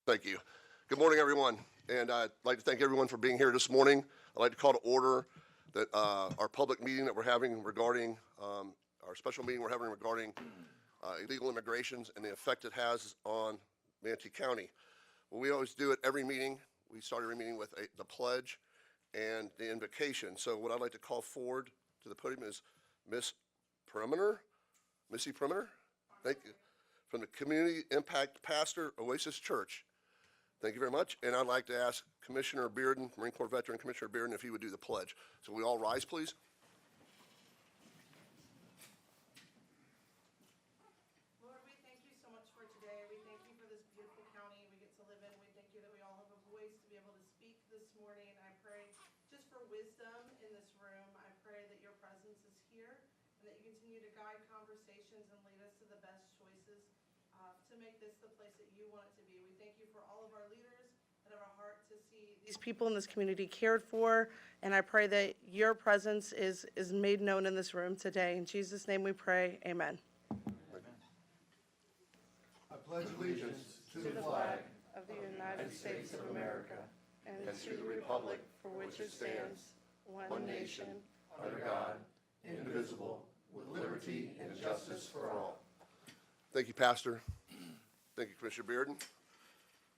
Thank you. Good morning, everyone. And I'd like to thank everyone for being here this morning. I'd like to call to order that our public meeting that we're having regarding, our special meeting we're having regarding illegal immigrations and the effect it has on Manatee County. Well, we always do it every meeting. We start every meeting with the pledge and the invocation. So what I'd like to call forward to the podium is Missy Perimeter, thank you, from the Community Impact Pastor, Oasis Church. Thank you very much. And I'd like to ask Commissioner Bearden, Marine Corps veteran Commissioner Bearden, if he would do the pledge. So we all rise, please. Lord, we thank you so much for today. We thank you for this beautiful county we get to live in. We thank you that we all have a voice to be able to speak this morning. I pray just for wisdom in this room. I pray that your presence is here and that you continue to guide conversations and lead us to the best choices to make this the place that you want it to be. We thank you for all of our leaders that have a heart to see these people in this community cared for, and I pray that your presence is made known in this room today. In Jesus' name we pray, amen. I pledge allegiance to the flag of the United States of America and to the republic for which it stands, one nation, under God, indivisible, with liberty and justice for all. Thank you, Pastor. Thank you, Commissioner Bearden.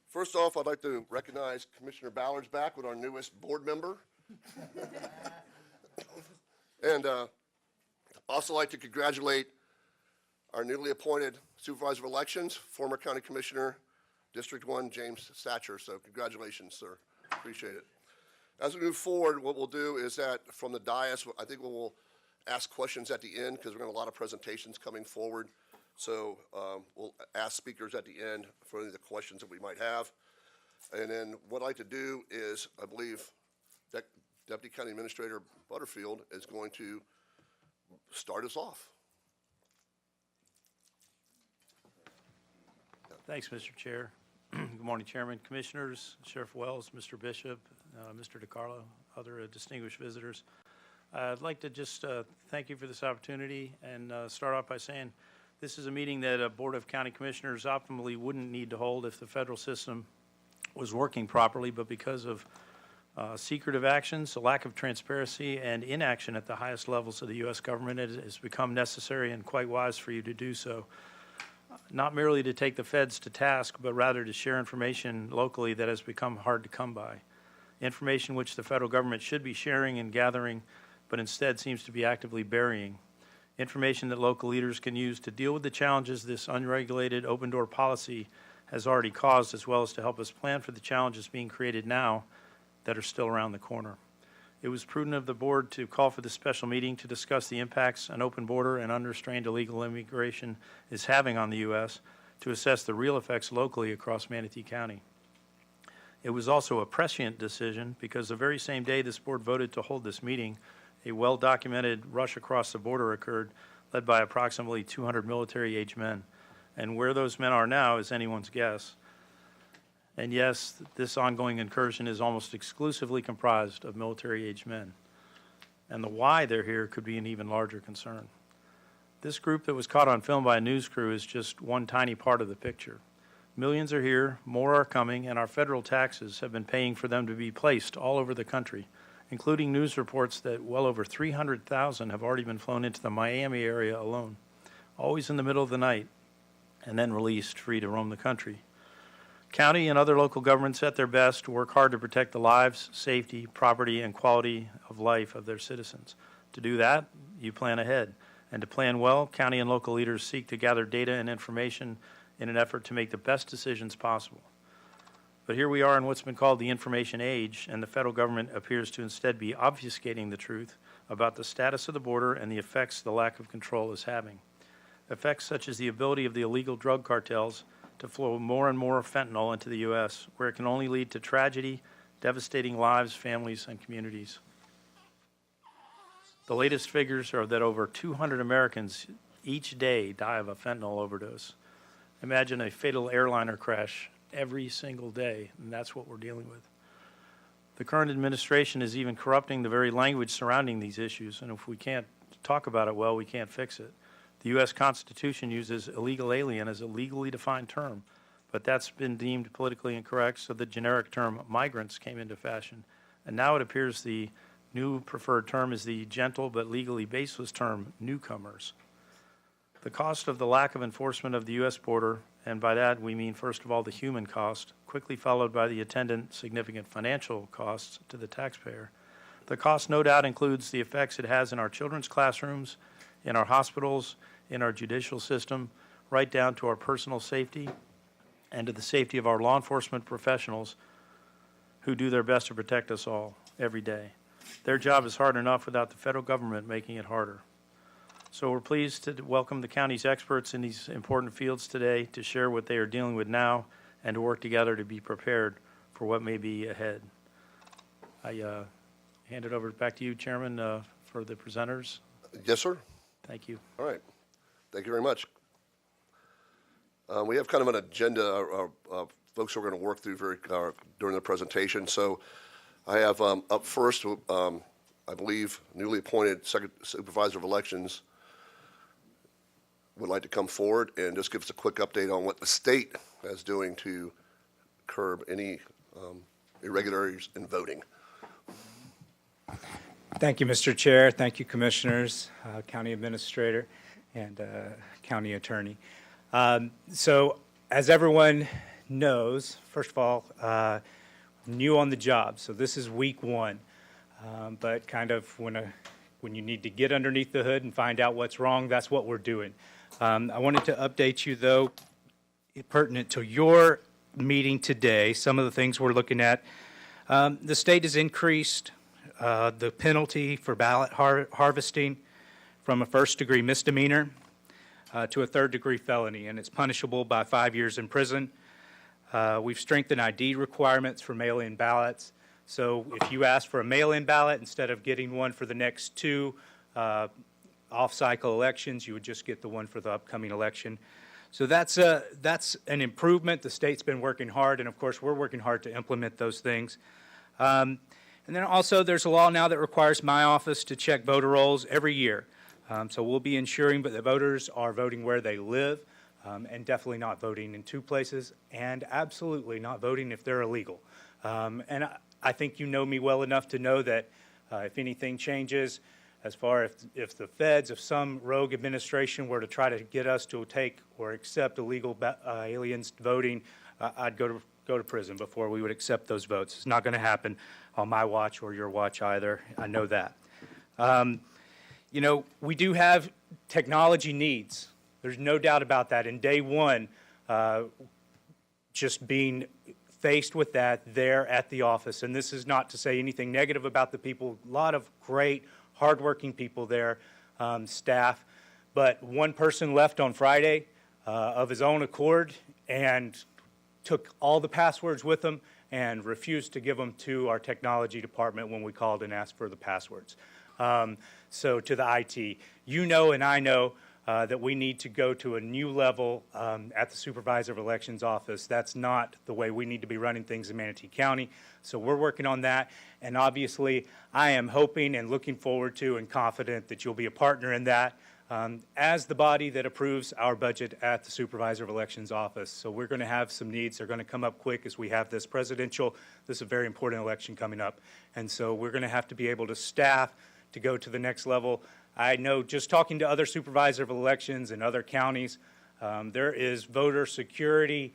First off, I'd like to recognize Commissioner Ballard's back with our newest board member. And also like to congratulate our newly appointed Supervisor of Elections, former County Commissioner, District 1, James Satcher. So congratulations, sir. Appreciate it. As we move forward, what we'll do is that from the dais, I think we'll ask questions at the end because we're going to have a lot of presentations coming forward. So we'll ask speakers at the end for any of the questions that we might have. And then what I'd like to do is, I believe Deputy County Administrator Butterfield is going to start us off. Thanks, Mr. Chair. Good morning, Chairman, Commissioners, Sheriff Wells, Mr. Bishop, Mr. DiCarlo, other distinguished visitors. I'd like to just thank you for this opportunity and start off by saying this is a meeting that a Board of County Commissioners optimally wouldn't need to hold if the federal system was working properly, but because of secretive actions, a lack of transparency, and inaction at the highest levels of the U.S. government, it has become necessary and quite wise for you to do so. Not merely to take the feds to task, but rather to share information locally that has become hard to come by. Information which the federal government should be sharing and gathering, but instead seems to be actively burying. Information that local leaders can use to deal with the challenges this unregulated open-door policy has already caused, as well as to help us plan for the challenges being created now that are still around the corner. It was prudent of the board to call for this special meeting to discuss the impacts an open border and unrestrained illegal immigration is having on the U.S., to assess the real effects locally across Manatee County. It was also a prescient decision because the very same day this board voted to hold this meeting, a well-documented rush across the border occurred, led by approximately 200 military-age men. And where those men are now is anyone's guess. And yes, this ongoing incursion is almost exclusively comprised of military-age men. And the why they're here could be an even larger concern. This group that was caught on film by a news crew is just one tiny part of the picture. Millions are here, more are coming, and our federal taxes have been paying for them to be placed all over the country, including news reports that well over 300,000 have already been flown into the Miami area alone, always in the middle of the night, and then released free to roam the country. County and other local governments at their best to work hard to protect the lives, safety, property, and quality of life of their citizens. To do that, you plan ahead. And to plan well, county and local leaders seek to gather data and information in an effort to make the best decisions possible. But here we are in what's been called the information age, and the federal government appears to instead be obfuscating the truth about the status of the border and the effects the lack of control is having. Effects such as the ability of the illegal drug cartels to flow more and more fentanyl into the U.S., where it can only lead to tragedy, devastating lives, families, and communities. The latest figures are that over 200 Americans each day die of a fentanyl overdose. Imagine a fatal airliner crash every single day, and that's what we're dealing with. The current administration is even corrupting the very language surrounding these issues, and if we can't talk about it well, we can't fix it. The U.S. Constitution uses illegal alien as a legally defined term but that's been deemed politically incorrect, so the generic term migrants came into fashion. And now it appears the new preferred term is the gentle but legally baseless term newcomers. The cost of the lack of enforcement of the U.S. border, and by that we mean first of all the human cost, quickly followed by the attendant significant financial costs to the taxpayer. The cost no doubt includes the effects it has in our children's classrooms, in our hospitals, in our judicial system, right down to our personal safety and to the safety of our law enforcement professionals who do their best to protect us all every day. Their job is hard enough without the federal government making it harder. So we're pleased to welcome the county's experts in these important fields today to share what they are dealing with now and to work together to be prepared for what may be ahead. I hand it over back to you, Chairman, for the presenters. Yes, sir. Thank you. All right. Thank you very much. We have kind of an agenda folks who are going to work through during the presentation. So I have up first, I believe, newly appointed Supervisor of Elections would like to come forward and just give us a quick update on what the state is doing to curb any irregularities in voting. Thank you, Mr. Chair. Thank you, Commissioners, County Administrator, and County Attorney. So, as everyone knows, first of all, new on the job. So this is week one, but kind of when you need to get underneath the hood and find out what's wrong, that's what we're doing. I wanted to update you, though, pertinent to your meeting today, some of the things we're looking at. The state has increased the penalty for ballot harvesting from a first-degree misdemeanor to a third-degree felony, and it's punishable by 5 years in prison. We've strengthened ID requirements for mail-in ballots. So if you ask for a mail-in ballot, instead of getting one for the next two off-cycle elections, you would just get the one for the upcoming election. So that's an improvement. The state's been working hard, and of course we're working hard to implement those things. And then also there's a law now that requires my office to check voter rolls every year. So we'll be ensuring that the voters are voting where they live, and definitely not voting in two places, and absolutely not voting if they're illegal. And I think you know me well enough to know that if anything changes, as far as if the feds, if some rogue administration were to try to get us to take or accept illegal aliens voting, I'd go to prison before we would accept those votes. It's not going to happen on my watch or your watch either. I know that. You know, we do have technology needs. There's no doubt about that. In day one, just being faced with that there at the office, and this is not to say anything negative about the people, a lot of great, hardworking people there, staff, but one person left on Friday of his own accord and took all the passwords with him and refused to give them to our technology department when we called and asked for the passwords. So to the IT, you know and I know that we need to go to a new level at the Supervisor of Elections office. That's not the way we need to be running things in Manatee County. So we're working on that. And obviously, I am hoping and looking forward to and confident that you'll be a partner in that as the body that approves our budget at the Supervisor of Elections office. So we're going to have some needs. They're going to come up quick as we have this presidential. This is a very important election coming up. And so we're going to have to be able to staff to go to the next level. I know just talking to other Supervisor of Elections in other counties, there is voter security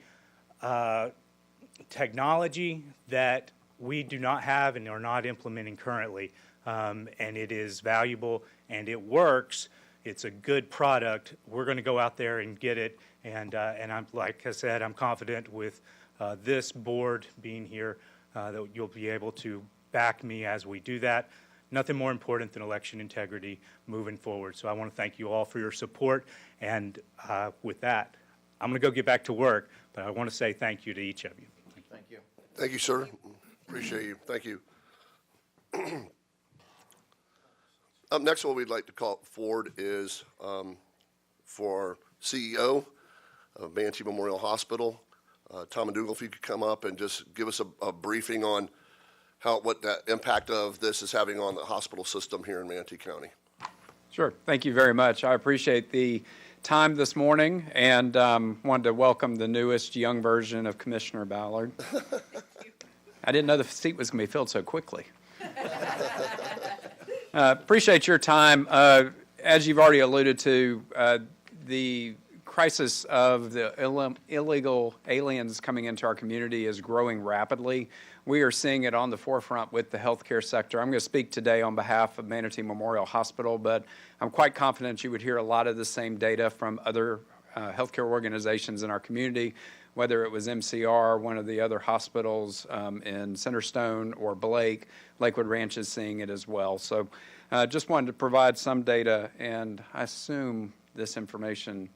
technology that we do not have and are not implementing currently. And it is valuable and it works. It's a good product. We're going to go out there and get it. And I'm, like I said, I'm confident with this board being here that you'll be able to back me as we do that. Nothing more important than election integrity moving forward. So I want to thank you all for your support. And with that, I'm going to go get back to work, but I want to say thank you to each of you. Thank you. Thank you, sir. Appreciate you. Thank you. Up next, what we'd like to call forward is for our CEO of Manatee Memorial Hospital, Tom McDougall, if you could come up and just give us a briefing on what that impact of this is having on the hospital system here in Manatee County. Sure. Thank you very much. I appreciate the time this morning, and wanted to welcome the newest young version of Commissioner Ballard. I didn't know the seat was going to be filled so quickly. Appreciate your time. As you've already alluded to, the crisis of the illegal aliens coming into our community is growing rapidly. We are seeing it on the forefront with the healthcare sector. I'm going to speak today on behalf of Manatee Memorial Hospital, but I'm quite confident you would hear a lot of the same data from other healthcare organizations in our community, whether it was MCR, one of the other hospitals in Centerstone, or Blake. Lakewood Ranch is seeing it as well. So just wanted to provide some data, and I assume this information,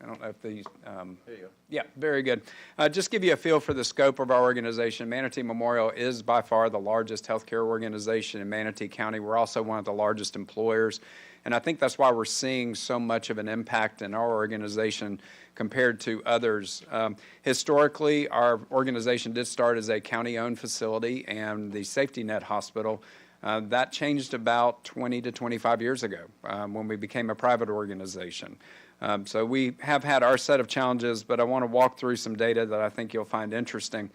I don't know if these, there you go. Yeah, very good. Just give you a feel for the scope of our organization. Manatee Memorial is by far the largest healthcare organization in Manatee County. We're also one of the largest employers, and I think that's why we're seeing so much of an impact in our organization compared to others. Historically, our organization did start as a county-owned facility and the safety net hospital. That changed about 20 to 25 years ago when we became a private organization. So we have had our set of challenges, but I want to walk through some data that I think you'll find interesting.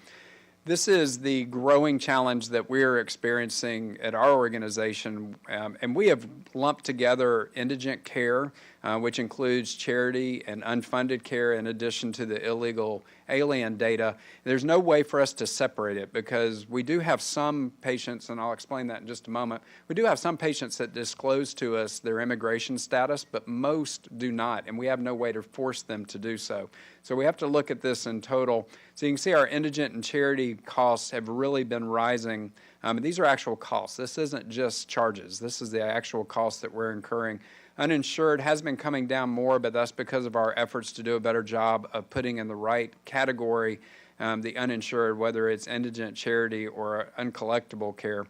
This is the growing challenge that we're experiencing at our organization, and we have lumped together indigent care, which includes charity and unfunded care in addition to the illegal alien data. There's no way for us to separate it because we do have some patients, and I'll explain that in just a moment, we do have some patients that disclose to us their immigration status, but most do not, and we have no way to force them to do so. So we have to look at this in total. So you can see our indigent and charity costs have really been rising. These are actual costs. This isn't just charges. This is the actual costs that we're incurring. Uninsured has been coming down more, but that's because of our efforts to do a better job of putting in the right category the uninsured, whether it's indigent, charity, or uncollectible care.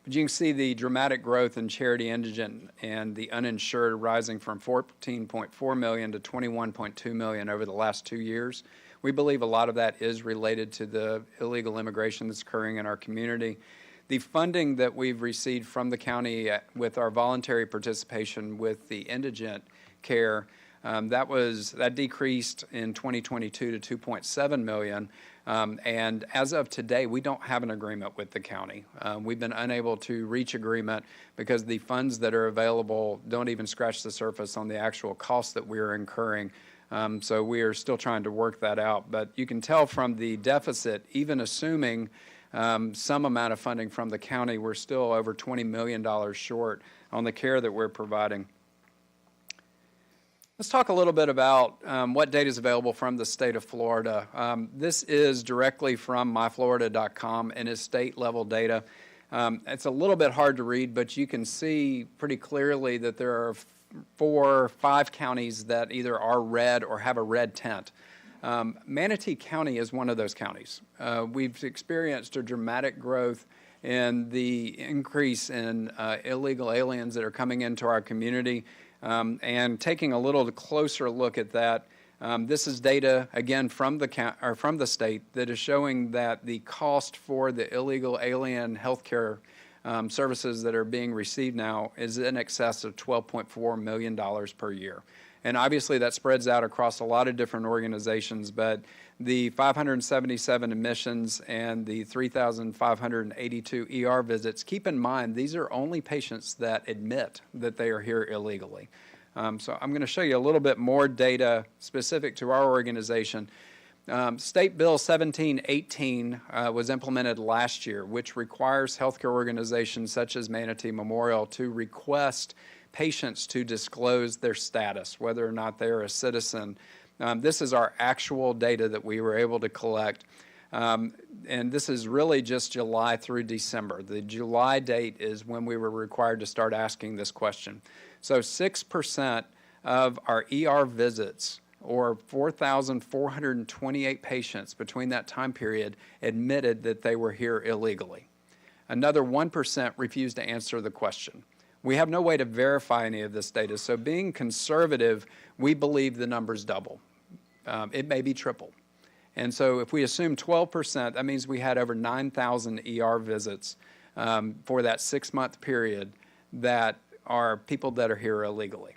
But you can see the dramatic growth in charity, indigent, and the uninsured rising from $14.4 million to $21.2 million over the last 2 years. We believe a lot of that is related to the illegal immigration that's occurring in our community. The funding that we've received from the county with our voluntary participation with the indigent care, that decreased in 2022 to $2.7 million. And as of today, we don't have an agreement with the county. We've been unable to reach agreement because the funds that are available don't even scratch the surface on the actual costs that we're incurring. So we are still trying to work that out. But you can tell from the deficit, even assuming some amount of funding from the county, we're still over $20 million short on the care that we're providing. Let's talk a little bit about what data is available from the state of Florida. This is directly from myflorida.com and is state-level data. It's a little bit hard to read, but you can see pretty clearly that there are 4 or 5 counties that either are red or have a red tint. Manatee County is one of those counties. We've experienced a dramatic growth in the increase in illegal aliens that are coming into our community. And taking a little closer look at that, this is data, again, from the state that is showing that the cost for the illegal alien healthcare services that are being received now is in excess of $12.4 million per year. And obviously that spreads out across a lot of different organizations, but the 577 admissions and the 3,582 ER visits, keep in mind, these are only patients that admit that they are here illegally. So I'm going to show you a little bit more data specific to our organization. State Bill 1718 was implemented last year, which requires healthcare organizations such as Manatee Memorial to request patients to disclose their status, whether or not they're a citizen. This is our actual data that we were able to collect. And this is really just July through December. The July date is when we were required to start asking this question. So 6% of our ER visits, or 4,428 patients between that time period, admitted that they were here illegally. Another 1% refused to answer the question. We have no way to verify any of this data, so being conservative, we believe the number's double. It may be triple. And so if we assume 12%, that means we had over 9,000 ER visits for that 6-month period that are people that are here illegally.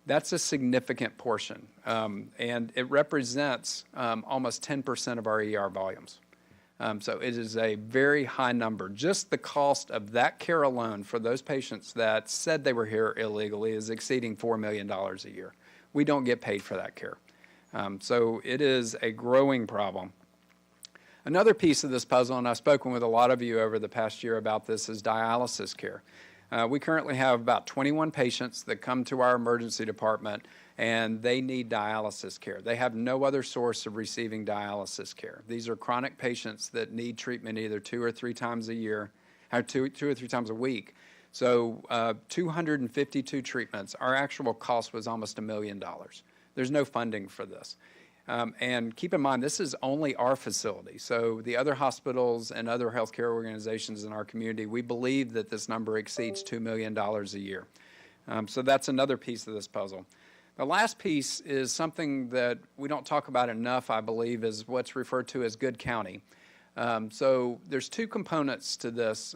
That's a significant portion, and it represents almost 10% of our ER volumes. So it is a very high number. Just the cost of that care alone for those patients that said they were here illegally is exceeding $4 million a year. We don't get paid for that care. So it is a growing problem. Another piece of this puzzle, and I've spoken with a lot of you over the past year about this, is dialysis care. We currently have about 21 patients that come to our emergency department and they need dialysis care. They have no other source of receiving dialysis care. These are chronic patients that need treatment either 2 or 3 times a year, or two or three times a week. So 252 treatments. Our actual cost was almost $1 million. There's no funding for this. And keep in mind, this is only our facility. So the other hospitals and other healthcare organizations in our community, we believe that this number exceeds $2 million a year. So that's another piece of this puzzle. The last piece is something that we don't talk about enough, I believe, is what's referred to as Good County. So there's 2 components to this.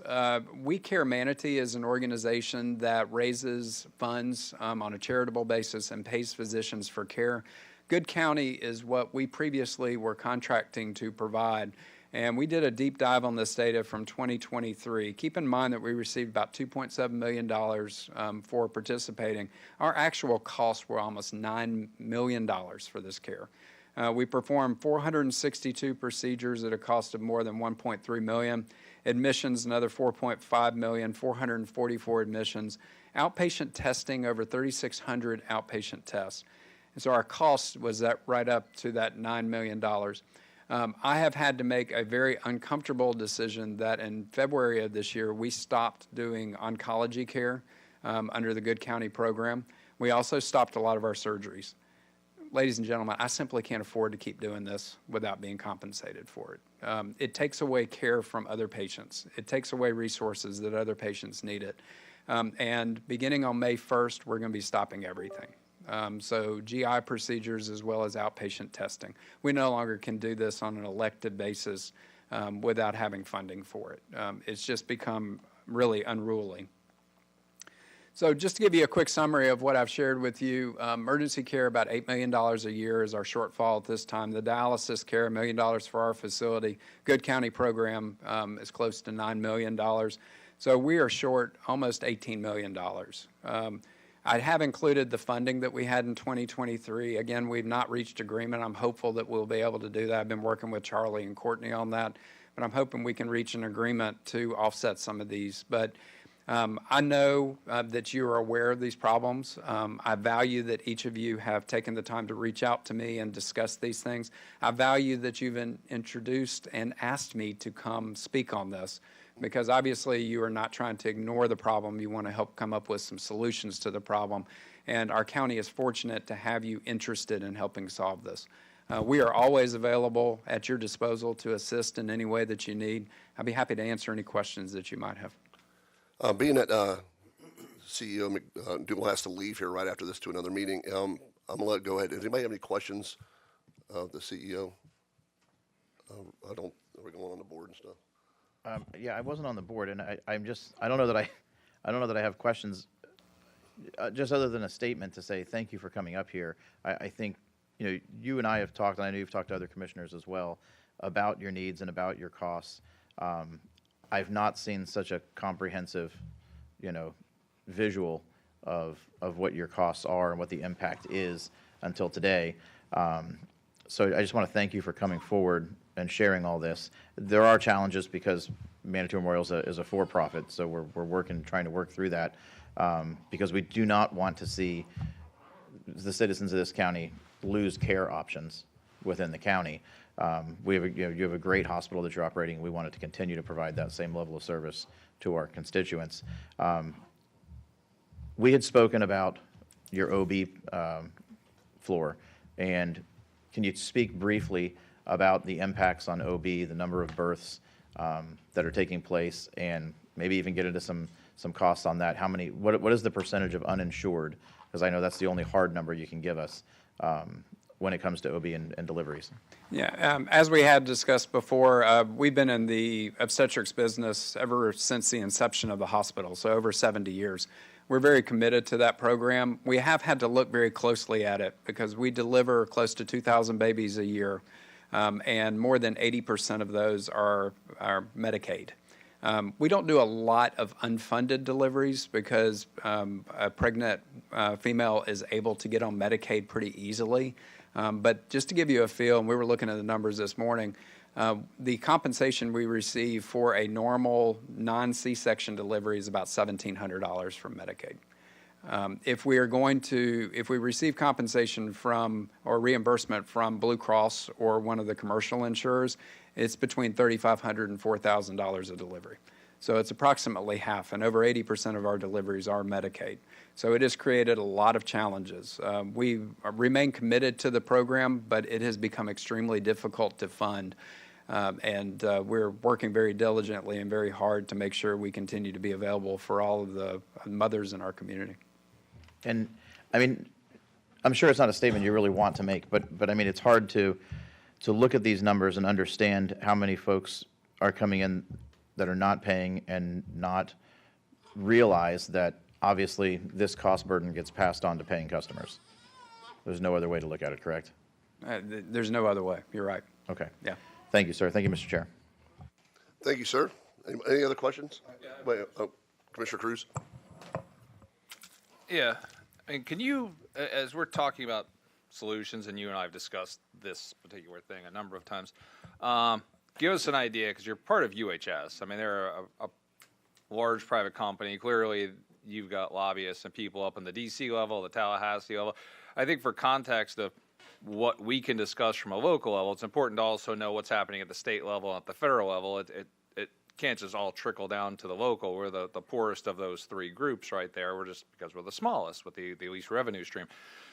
We Care Manatee is an organization that raises funds on a charitable basis and pays physicians for care. Good County is what we previously were contracting to provide, and we did a deep dive on this data from 2023. Keep in mind that we received about $2.7 million for participating. Our actual costs were almost $9 million for this care. We performed 462 procedures at a cost of more than $1.3 million. Admissions, another $4.5 million, 444 admissions. Outpatient testing, over 3,600 outpatient tests. And so our cost was that right up to that $9 million. I have had to make a very uncomfortable decision that in February of this year, we stopped doing oncology care under the Good County program. We also stopped a lot of our surgeries. Ladies and gentlemen, I simply can't afford to keep doing this without being compensated for it. It takes away care from other patients. It takes away resources that other patients need it. And beginning on May 1st, we're going to be stopping everything. So GI procedures as well as outpatient testing. We no longer can do this on an elective basis without having funding for it. It's just become really unruly. So just to give you a quick summary of what I've shared with you, emergency care, about $8 million a year is our shortfall at this time. The dialysis care, $1 million for our facility. Good County program is close to $9 million. So we are short almost $18 million. I have included the funding that we had in 2023. Again, we've not reached agreement. I'm hopeful that we'll be able to do that. I've been working with Charlie and Courtney on that, but I'm hoping we can reach an agreement to offset some of these. But I know that you are aware of these problems. I value that each of you have taken the time to reach out to me and discuss these things. I value that you've introduced and asked me to come speak on this, because obviously you are not trying to ignore the problem. You want to help come up with some solutions to the problem. And our county is fortunate to have you interested in helping solve this. We are always available at your disposal to assist in any way that you need. I'd be happy to answer any questions that you might have. Being that CEO McDougal has to leave here right after this to another meeting, I'm going to let it go ahead. Does anybody have any questions of the CEO? Are we going on the board and stuff? Yeah, I wasn't on the board, and I don't know that I have questions, just other than a statement to say thank you for coming up here. I think, you and I have talked, and I know you've talked to other commissioners as well, about your needs and about your costs. I've not seen such a comprehensive, visual of what your costs are and what the impact is until today. So I just want to thank you for coming forward and sharing all this. There are challenges because Manitou Memorial is a for-profit, so we're trying to work through that because we do not want to see the citizens of this county lose care options within the county. You have a great hospital that you're operating. We want it to continue to provide that same level of service to our constituents. We had spoken about your OB floor, and can you speak briefly about the impacts on OB, the number of births that are taking place, and maybe even get into some costs on that? What is the percentage of uninsured? Because I know that's the only hard number you can give us when it comes to OB and deliveries. Yeah, as we had discussed before, we've been in the obstetrics business ever since the inception of the hospital, so over 70 years. We're very committed to that program. We have had to look very closely at it because we deliver close to 2,000 babies a year, and more than 80% of those are Medicaid. We don't do a lot of unfunded deliveries because a pregnant female is able to get on Medicaid pretty easily. But just to give you a feel, and we were looking at the numbers this morning, the compensation we receive for a normal non-C-section delivery is about $1,700 from Medicaid. If we receive compensation from or reimbursement from Blue Cross or one of the commercial insurers, it's between $3,500 and $4,000 a delivery. So it's approximately half, and over 80% of our deliveries are Medicaid. So it has created a lot of challenges. We remain committed to the program, but it has become extremely difficult to fund. And we're working very diligently and very hard to make sure we continue to be available for all of the mothers in our community. And, I mean, I'm sure it's not a statement you really want to make, but I mean, it's hard to look at these numbers and understand how many folks are coming in that are not paying and not realize that obviously this cost burden gets passed on to paying customers. There's no other way to look at it, correct? There's no other way. You're right. Okay. Yeah. Thank you, sir. Thank you, Mr. Chair. Thank you, sir. Any other questions? Wait, Commissioner Cruz? Yeah, and can you, as we're talking about solutions, and you and I have discussed this particular thing a number of times, give us an idea, because you're part of UHS. I mean, they're a large private company. Clearly, you've got lobbyists and people up in the D.C. level, the Tallahassee level. I think for context of what we can discuss from a local level, it's important to also know what's happening at the state level and at the federal level. It can't just all trickle down to the local. We're the poorest of those three groups right there. We're just because we're the smallest with the least revenue stream.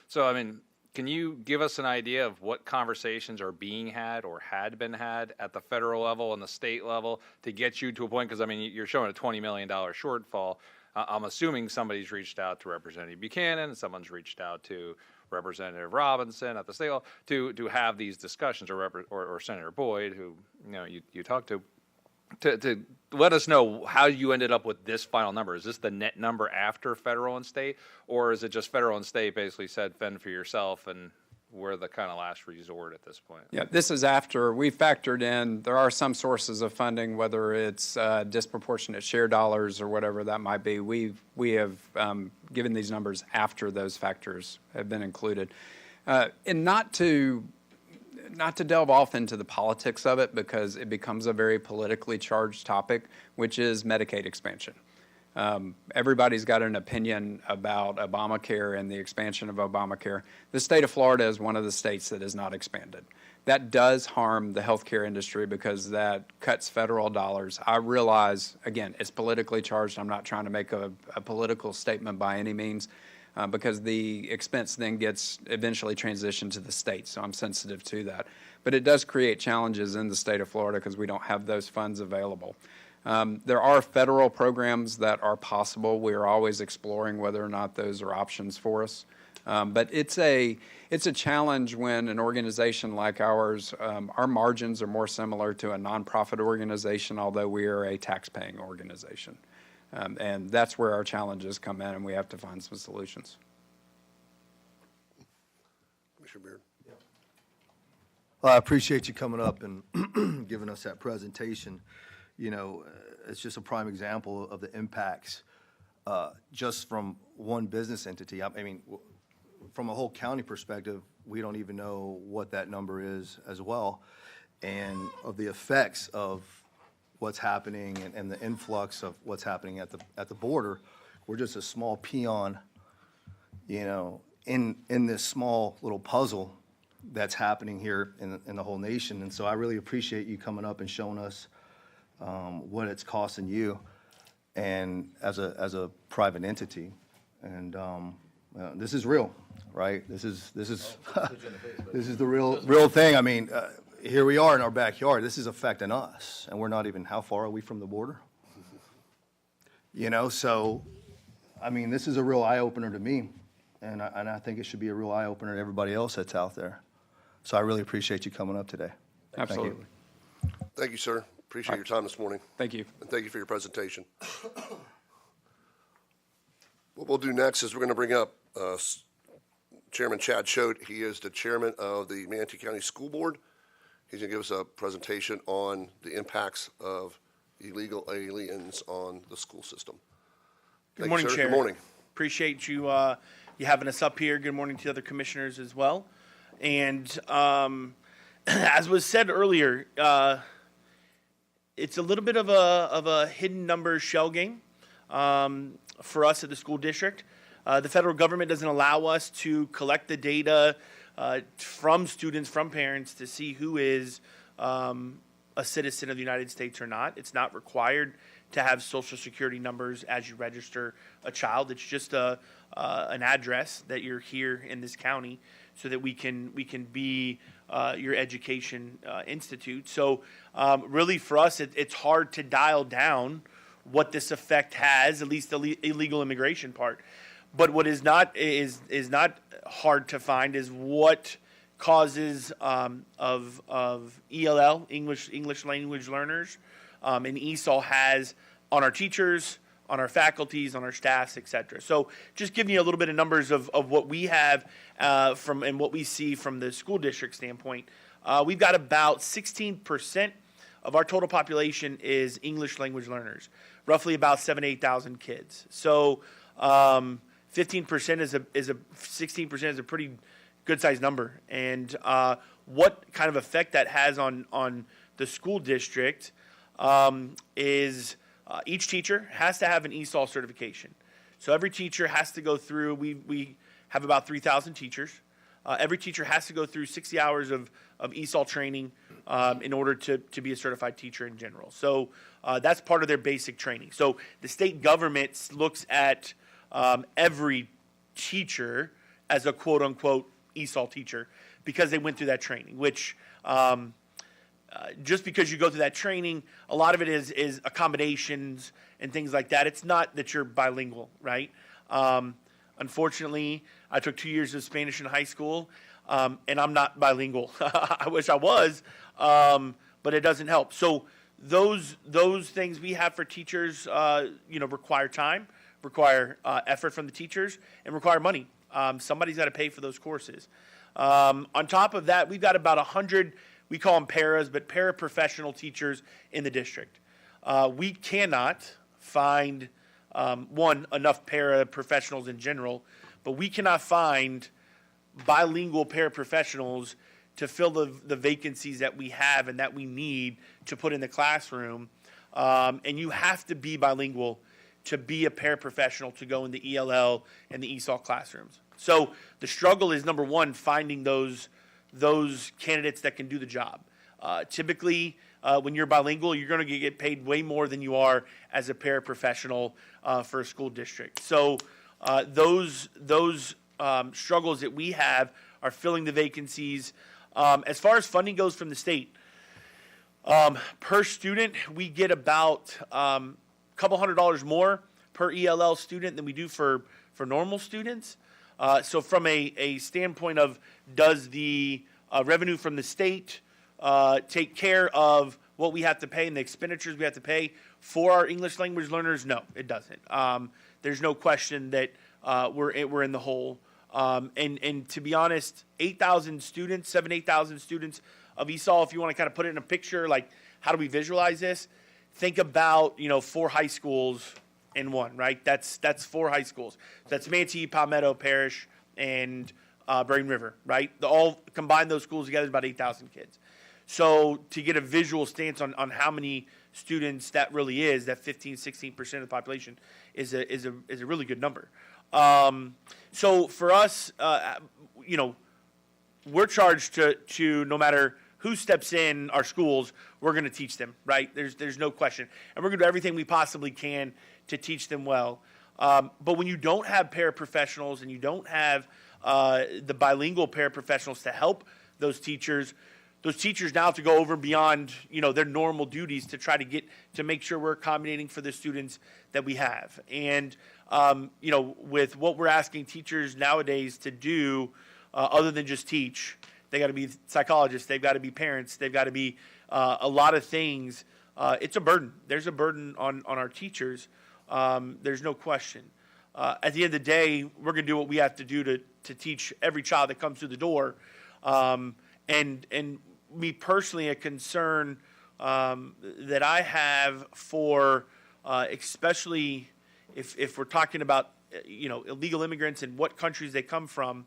So, I mean, can you give us an idea of what conversations are being had or had been had at the federal level and the state level to get you to a point? Because, I mean, you're showing a $20 million shortfall. I'm assuming somebody's reached out to Representative Buchanan, someone's reached out to Representative Robinson at the state level to have these discussions, or Senator Boyd, who you talked to let us know how you ended up with this final number. Is this the net number after federal and state, or is it just federal and state basically said fend for yourself and we're the kind of last resort at this point? Yeah, this is after we factored in, there are some sources of funding, whether it's disproportionate share dollars or whatever that might be. We have given these numbers after those factors have been included. And not to delve off into the politics of it, because it becomes a very politically charged topic, which is Medicaid expansion. Everybody's got an opinion about Obamacare and the expansion of Obamacare. The state of Florida is one of the states that is not expanded. That does harm the healthcare industry because that cuts federal dollars. I realize, again, it's politically charged. I'm not trying to make a political statement by any means, because the expense then gets eventually transitioned to the state, so I'm sensitive to that. But it does create challenges in the state of Florida because we don't have those funds available. There are federal programs that are possible. We are always exploring whether or not those are options for us. But it's a challenge when an organization like ours, our margins are more similar to a nonprofit organization, although we are a tax-paying organization. And that's where our challenges come in, and we have to find some solutions. Commissioner Beard? Well, I appreciate you coming up and giving us that presentation. You know, it's just a prime example of the impacts just from one business entity. I mean, from a whole county perspective, we don't even know what that number is as well, and of the effects of what's happening and the influx of what's happening at the border. We're just a small peon, you know, in this small little puzzle that's happening here in the whole nation. And so I really appreciate you coming up and showing us what it's costing you and as a private entity. And this is real, right? This is this is the real thing. I mean, here we are in our backyard. This is affecting us, and we're not even, how far are we from the border? You know, so, I mean, this is a real eye-opener to me, and I think it should be a real eye-opener to everybody else that's out there. So I really appreciate you coming up today. Absolutely. Thank you, sir. Appreciate your time this morning. Thank you. And thank you for your presentation. What we'll do next is we're going to bring up Chairman Chad Choate. He is the chairman of the Manatee County School Board. He's going to give us a presentation on the impacts of illegal aliens on the school system. Good Thank you, morning, sir. Chair. Good morning. Appreciate you having us up here. Good morning to the other commissioners as well. And as was said earlier, it's a little bit of a hidden numbers shell game for us at the school district. The federal government doesn't allow us to collect the data from students, from parents, to see who is a citizen of the United States or not. It's not required to have social security numbers as you register a child. It's just an address that you're here in this county so that we can be your education institute. So really for us, it's hard to dial down what this effect has, at least the illegal immigration part. But what is not hard to find is what causes of ELL, English language learners, and ESOL has on our teachers, on our faculties, on our staffs, et cetera. So just giving you a little bit of numbers of what we have from and what we see from the school district standpoint. We've got about 16% of our total population is English language learners, roughly about 8,000 kids. So 15% is a 16% is a pretty good sized number. And what kind of effect that has on the school district is each teacher has to have an ESOL certification. So every teacher has to go through, we have about 3,000 teachers. Every teacher has to go through 60 hours of ESOL training in order to be a certified teacher in general. So that's part of their basic training. So the state government looks at every teacher as a quote-unquote ESOL teacher because they went through that training, which just because you go through that training, a lot of it is accommodations and things like that. It's not that you're bilingual, right? Unfortunately, I took 2 years of Spanish in high school, and I'm not bilingual. I wish I was, but it doesn't help. So those things we have for teachers, require time, require effort from the teachers, and require money. Somebody's got to pay for those courses. On top of that, we've got about 100, we call them paras, but paraprofessional teachers in the district. We cannot find, enough paraprofessionals in general, but we cannot find bilingual paraprofessionals to fill the vacancies that we have and that we need to put in the classroom. And you have to be bilingual to be a paraprofessional to go in the ELL and the ESOL classrooms. So the struggle is, number one, finding those candidates that can do the job. Typically, when you're bilingual, you're going to get paid way more than you are as a paraprofessional for a school district. So those struggles that we have are filling the vacancies. As far as funding goes from the state, per student, we get about couple $100 more per ELL student than we do for normal students. So from a standpoint of does the revenue from the state take care of what we have to pay and the expenditures we have to pay for our English language learners? No, it doesn't. There's no question that we're in the hole. And to be honest, 8,000 students, 8,000 students of ESOL, if you want to kind of put it in a picture, like how do we visualize this? Think about, 4 high schools in one, right? That's 4 high schools. That's Manatee, Palmetto Parish, and Brain River, right? All combine those schools together is about 8,000 kids. So to get a visual stance on how many students that really is, that 15-16% of the population is a really good number. So for us, we're charged to no matter who steps in our schools, we're going to teach them, right? There's no question. And we're going to do everything we possibly can to teach them well. But when you don't have paraprofessionals and you don't have the bilingual paraprofessionals to help those teachers now have to go over and beyond, their normal duties to try to make sure we're accommodating for the students that we have. And, with what we're asking teachers nowadays to do, other than just teach, they got to be psychologists, they've got to be parents, they've got to be a lot of things. It's a burden. There's a burden on our teachers. There's no question. at the end of the day, we're going to do what we have to do to teach every child that comes through the door. And me personally, a concern that I have for, especially if we're talking about, illegal immigrants and what countries they come from,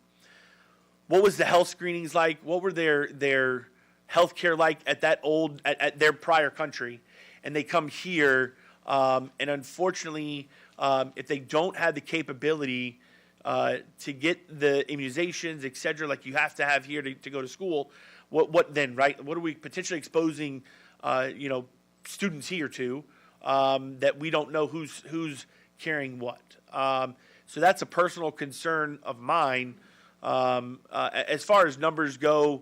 what was the health screenings like? What were their health care like at at their prior country? And they come here, and unfortunately, if they don't have the capability to get the immunizations, et cetera, like you have to have here to go to school, what then, right? What are we potentially exposing, students here to that we don't know who's carrying what? So that's a personal concern of mine. As far as numbers go,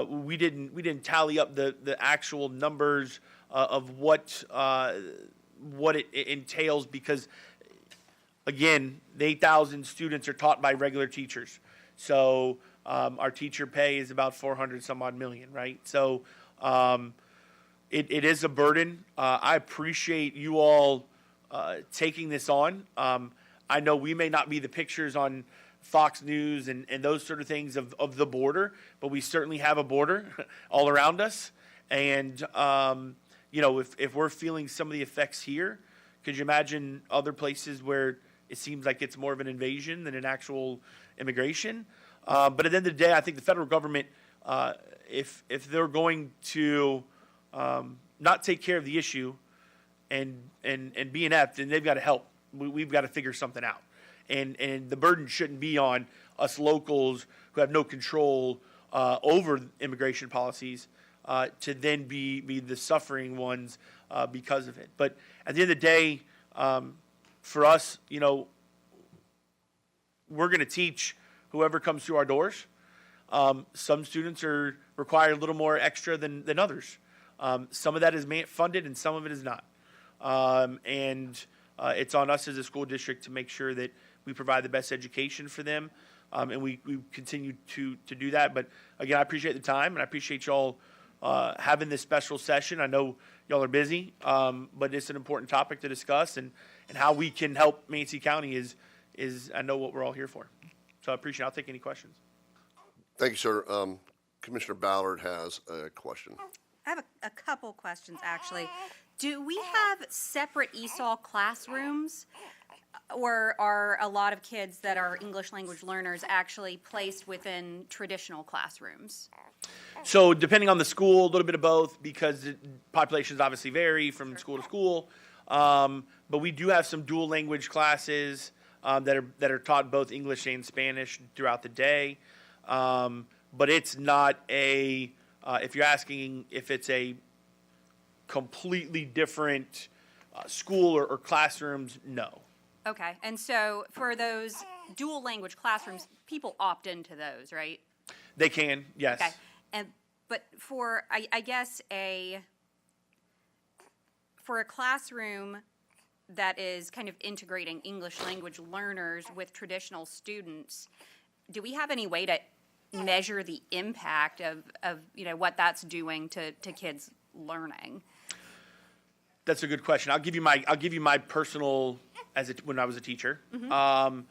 we didn't tally up the actual numbers of what it entails, because again, the 8,000 students are taught by regular teachers. So our teacher pay is about 400 some odd million, right? So it is a burden. I appreciate you all taking this on. I know we may not be the pictures on Fox News and those sort of things of the border, but we certainly have a border all around us. And, if we're feeling some of the effects here, could you imagine other places where it seems like it's more of an invasion than an actual immigration? But at the end of the day, I think the federal government, if they're going to not take care of the issue and be inept, then they've got to help. We've got to figure something out. And the burden shouldn't be on us locals who have no control over immigration policies to then be the suffering ones because of it. But at the end of the day, for us, we're going to teach whoever comes through our doors. Some students require a little more extra than others. Some of that is funded and some of it is not. It's on us as a school district to make sure that we provide the best education for them, and we continue to do that. But again, I appreciate the time, and I appreciate y'all having this special session. I know y'all are busy, but it's an important topic to discuss, and how we can help Manatee County is I know what we're all here for. So I appreciate it. I'll take any questions. Thank you, sir. Commissioner Ballard has a question. I have a couple questions, actually. Do we have separate ESOL classrooms, or are a lot of kids that are English language learners actually placed within traditional classrooms? So depending on the school, a little bit of both, because populations obviously vary from school to school. But we do have some dual language classes that are taught both English and Spanish throughout the day. But it's not if you're asking if it's a completely different school or classrooms, no. Okay, and so for those dual language classrooms, people opt into those, right? They can, yes. Okay, but for I guess for a classroom that is kind of integrating English language learners with traditional students, do we have any way to measure the impact of what that's doing to kids learning? That's a good question. I'll give you my personal when I was a teacher. Mm-hmm.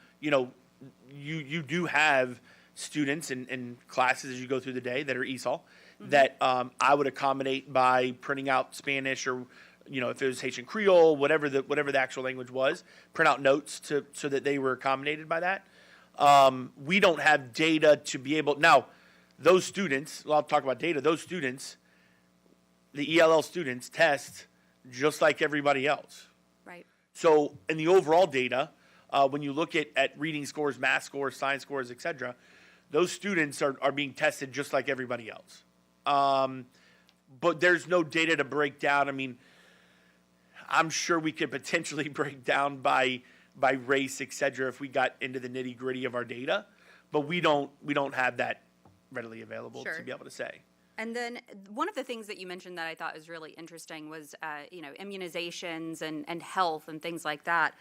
You do have students and classes as you go through the day that are ESOL that I would accommodate by printing out Spanish or if it was Haitian Creole, whatever the actual language was, print out notes so that they were accommodated by that. We don't have data to be able now. Those students, I'll talk about data. Those students, the ELL students, test just like everybody else. Right. So in the overall data, when you look at reading scores, math scores, science scores, et cetera, those students are being tested just like everybody else. But there's no data to break down. I mean, I'm sure we could potentially break down by race, et cetera, if we got into the nitty gritty of our data, but we don't have that readily available Sure. to be able to say. And then one of the things that you mentioned that I thought was really interesting was, immunizations and health and things like that.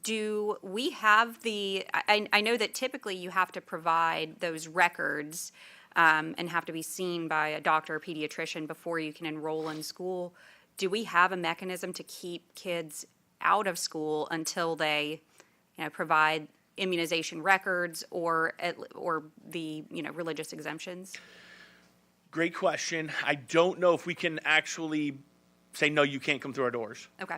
Do we have I know that typically you have to provide those records and have to be seen by a doctor or pediatrician before you can enroll in school. Do we have a mechanism to keep kids out of school until they, provide immunization records or the, religious exemptions? Great question. I don't know if we can actually say, no, you can't come through our doors. Okay.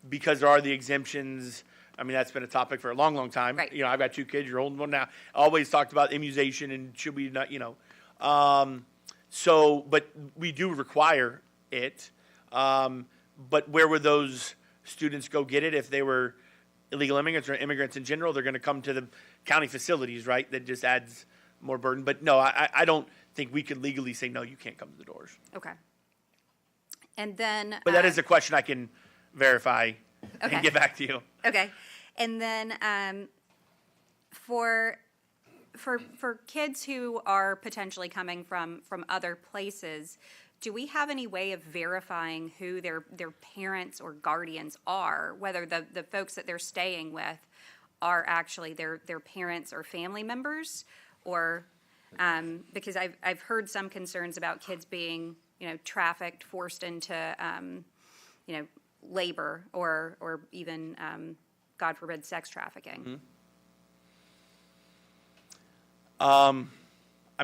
Because there are the exemptions. I mean, that's been a topic for a long, long time. Right. I've got 2 kids. You're holding one now. Always talked about immunization and should we not, but we do require it. But where would those students go get it if they were illegal immigrants or immigrants in general? They're going to come to the county facilities, right? That just adds more burden. But no, I don't think we could legally say, no, you can't come to the doors. Okay. And then. But that is a question I can verify Okay. and get back to you. Okay. And then for kids who are potentially coming from other places, do we have any way of verifying who their parents or guardians are, whether the folks that they're staying with are actually their parents or family members? Or because I've heard some concerns about kids being, trafficked, forced into, labor or even, God forbid, sex trafficking. I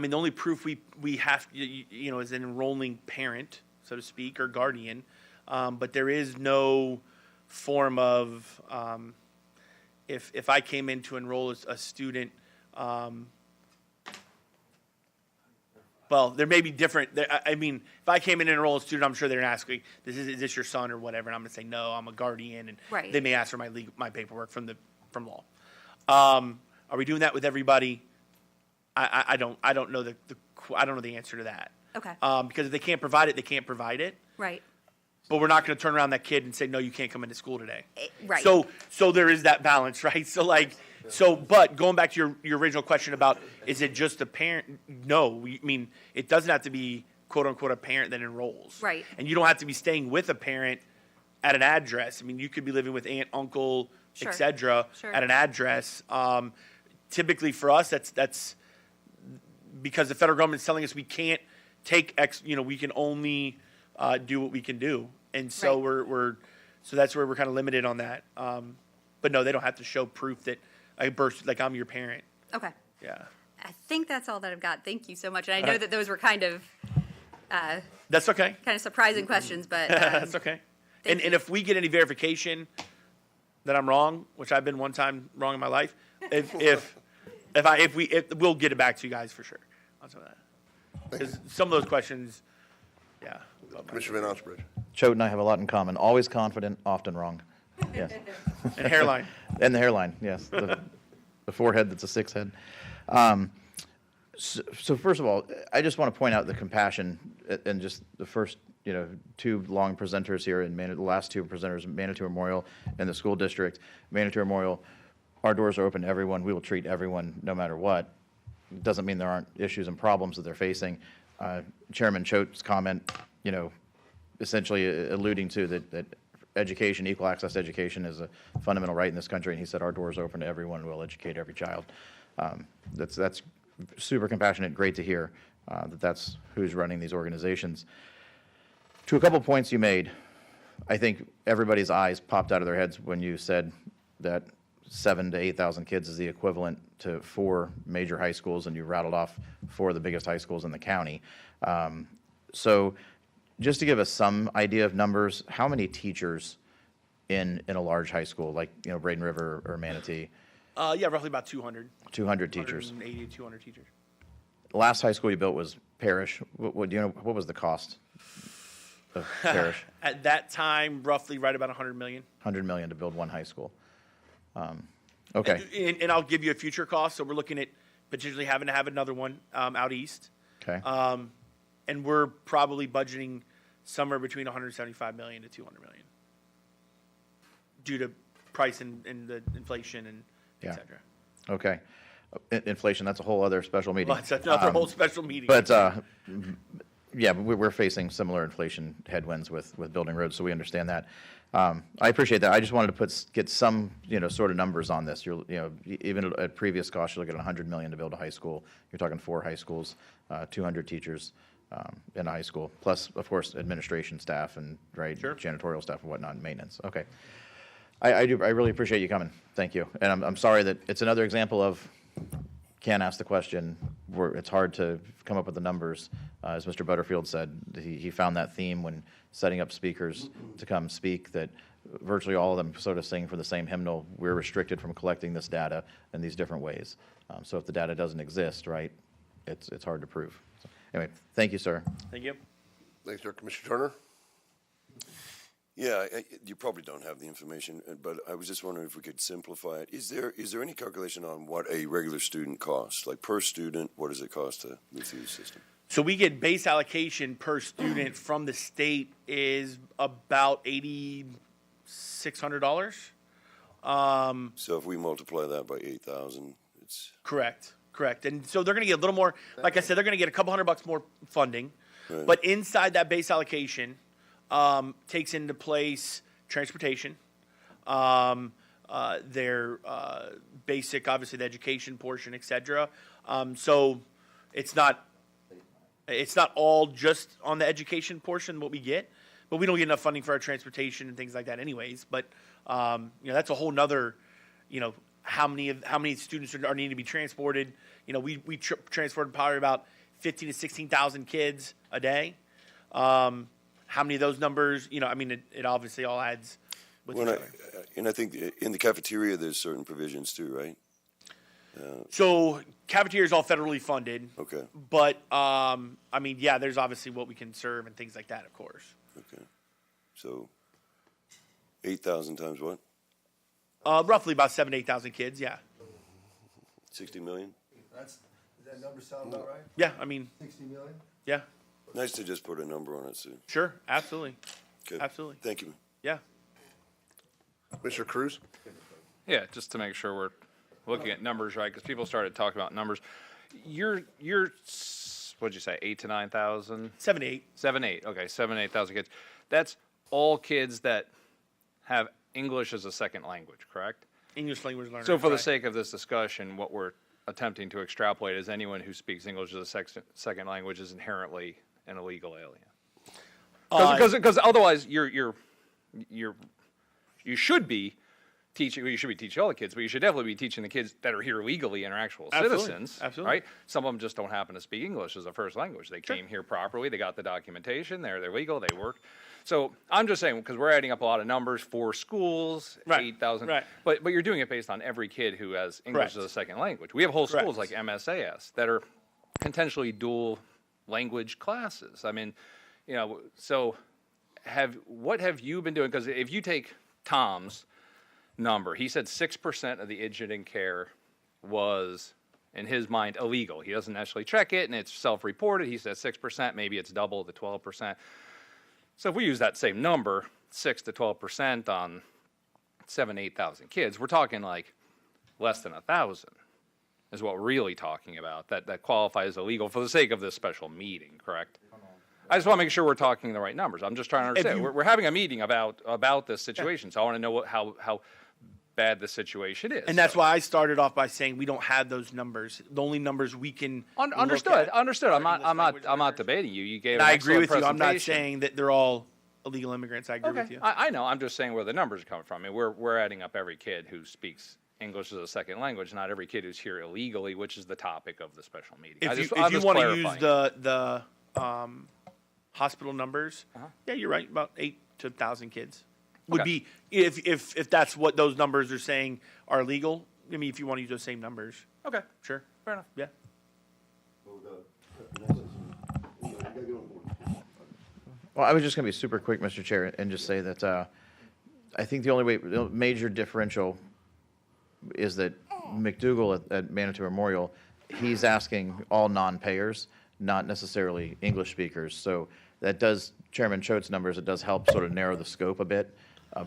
mean, the only proof we have, is an enrolling parent, so to speak, or guardian. But there is no form of, if I came in to enroll a student, well, there may be different. I mean, if I came in and enroll a student, I'm sure they're going to ask me, "Is this your son or whatever?" And I'm going to say, "No, I'm a guardian," and Right. they may ask for my paperwork from law. Are we doing that with everybody? I don't know I don't know the answer to that. Okay. Because if they can't provide it, they can't provide it. Right. But we're not going to turn around that kid and say, "No, you can't come into school today." Right. So there is that balance, right? But going back to your original question about, is it just a parent? No, I mean, it doesn't have to be, quote unquote, a parent that enrolls. Right. And you don't have to be staying with a parent at an address. I mean, you could be living with aunt, uncle, Sure. et cetera, Sure. at an address. Typically for us, that's because the federal government's telling us we can't take we can only do what we can do. And so Right. so that's where we're kind of limited on that. But no, they don't have to show proof that I'm your parent. Okay. Yeah. I think that's all that I've got. Thank you so much. And I know that those were kind of That's okay. surprising questions, but That's okay. And if we get any verification that I'm wrong, which I've been one time wrong in my life, we'll get it back to you guys for sure on some of that. Because some of those questions, yeah. Commissioner Van Osbridge. Choate and I have a lot in common. Always confident, often wrong. Yes. And hairline. And the hairline, yes. The forehead that's a 6 head. So first of all, I just want to point out the compassion and just the first, 2 long presenters here, and the last 2 presenters, Manitou Memorial and the school district. Manitou Memorial, our doors are open to everyone. We will treat everyone no matter what. Doesn't mean there aren't issues and problems that they're facing. Chairman Choate's comment, essentially alluding to that education, equal access to education is a fundamental right in this country, and he said our doors are open to everyone. We'll educate every child. That's super compassionate, great to hear that's who's running these organizations. To a couple points you made, I think everybody's eyes popped out of their heads when you said that 7,000 to 8,000 kids is the equivalent to 4 major high schools, and you rattled off 4 of the biggest high schools in the county. So just to give us some idea of numbers, how many teachers in a large high school like Braden River or Manatee? Yeah, roughly about 200. 200 teachers. 180 to 200 teachers. The last high school you built was Parish. What was the cost of Parish? At that time, roughly right about 100 million. 100 million to build one high school. Okay. And I'll give you a future cost. So we're looking at potentially having to have another one out east. Okay. And we're probably budgeting somewhere between 175 million to 200 million due to price and the inflation and Yeah. et cetera. Okay. Inflation, that's a whole other special meeting. Well, that's another whole special meeting. But, yeah, but we're facing similar inflation headwinds with building roads, so we understand that. I appreciate that. I just wanted to get some, sort of numbers on this. Even at previous costs, you're looking at 100 million to build a high school. You're talking 4 high schools, 200 teachers. in high school, plus, of course, administration staff and, right, Sure. janitorial staff and whatnot, and maintenance. Okay. I really appreciate you coming. Thank you. And I'm sorry that it's another example of can't ask the question, where it's hard to come up with the numbers. As Mr. Butterfield said, he found that theme when setting up speakers to come speak, that virtually all of them sort of sing from the same hymnal. We're restricted from collecting this data in these different ways. So if the data doesn't exist, right, it's hard to prove. So, anyway, thank you, sir. Thank you. Thanks, sir. Commissioner Turner? Yeah, you probably don't have the information, but I was just wondering if we could simplify it. Is there any calculation on what a regular student costs? Like per student, what does it cost to move through the system? So we get base allocation per student from the state is about $8,600. So if we multiply that by 8,000, it's Correct. And so they're going to get a little more, like I said, they're going to get a couple $100 more funding. Right. But inside that base allocation takes into place transportation, their basic, obviously the education portion, et cetera. So it's not all just on the education portion what we get, but we don't get enough funding for our transportation and things like that anyways. But that's a whole nother, how many students are needing to be transported. We transported probably about 15 to 16,000 kids a day. How many of those numbers, it obviously all adds with each other. and I think in the cafeteria there's certain provisions too, right? So cafeteria is all federally funded. Okay. But, there's obviously what we can serve and things like that, of course. Okay. So 8,000 times what? Roughly about 7,000 to 8,000 kids, yeah. 60 million? Does that number sound about right? Yeah, 60 million? yeah, Nice to just put a number on it, Sue. sure, absolutely, Okay. absolutely, Thank you. yeah. Commissioner Cruz? Yeah, just to make sure we're looking at numbers right, because people started talking about numbers. You're what'd you say, 8,000 to 9,000? 7 to 8. 7, 8. Okay, 7, 8,000 kids. That's all kids that have English as a second language, correct? English language learners. So for the right. sake of this discussion, what we're attempting to extrapolate is anyone who speaks English as a second language is inherently an illegal alien. Because otherwise you should be teaching all the kids, but you should definitely be teaching the kids that are here legally and are actual Absolutely, citizens. absolutely. Right? Some of them just don't happen to speak English as a first language. They came here properly, they got the documentation, they're legal, they work. So I'm just saying, because we're adding up a lot of numbers for schools, Right, 8,000. right. But you're doing it based on every kid who has English Correct. as a second language. We have whole schools Correct. like MSAS that are potentially dual language classes. So what have you been doing? Because if you take Tom's number, he said 6% of the indigent care was, in his mind, illegal. He doesn't actually check it, and it's self-reported. He said 6%, maybe it's double the 12%. So if we use that same number, 6 to 12% on 7,000 to 8,000 kids, we're talking like less than 1,000 is what we're really talking about, that qualifies as illegal for the sake of this special meeting, correct? I just want to make sure we're talking the right numbers. I'm just trying to understand. We're having a meeting about this situation, so I want to know how bad the situation is. And that's why I started off by saying we don't have those numbers. The only numbers we can Understood. look at Understood. I'm are English language not learners. debating you. You gave And an I agree excellent with you. I'm not presentation. saying that they're all illegal immigrants. I agree with you. I know. I'm just saying where the numbers are coming from. We're adding up every kid who speaks English as a second language, not every kid who's here illegally, which is the topic of the special meeting. If I'm you just want to use clarifying. the hospital numbers, yeah, you're right. About 8 to 1,000 kids would Okay. be if that's what those numbers are saying are legal. If you want to use those same numbers, Okay, sure. fair enough. Yeah. Well, I was just going to be super quick, Mr. Chair, and just say that I think the major differential is that McDougal at Manitou Memorial, he's asking all non-payers, not necessarily English speakers. So that does, Chairman Choate's numbers, it does help sort of narrow the scope a bit.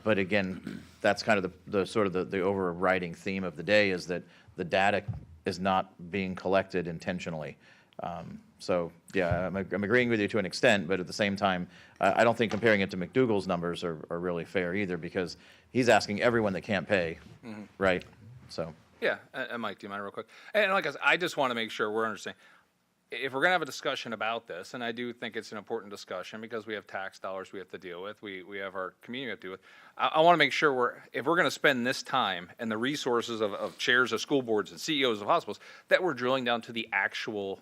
But again, that's kind of the sort of the overriding theme of the day is that the data is not being collected intentionally. So, yeah, I'm agreeing with you to an extent, but at the same time, I don't think comparing it to McDougal's numbers are really fair either, because he's asking everyone that can't pay, right? So, Yeah, and Mike, do you mind real quick? And like I said, I just want to make sure we're understanding. if we're going to have a discussion about this, and I do think it's an important discussion because we have tax dollars we have to deal with, we have our community we have to deal with. I want to make sure if we're going to spend this time and the resources of chairs of school boards and CEOs of hospitals, that we're drilling down to the actual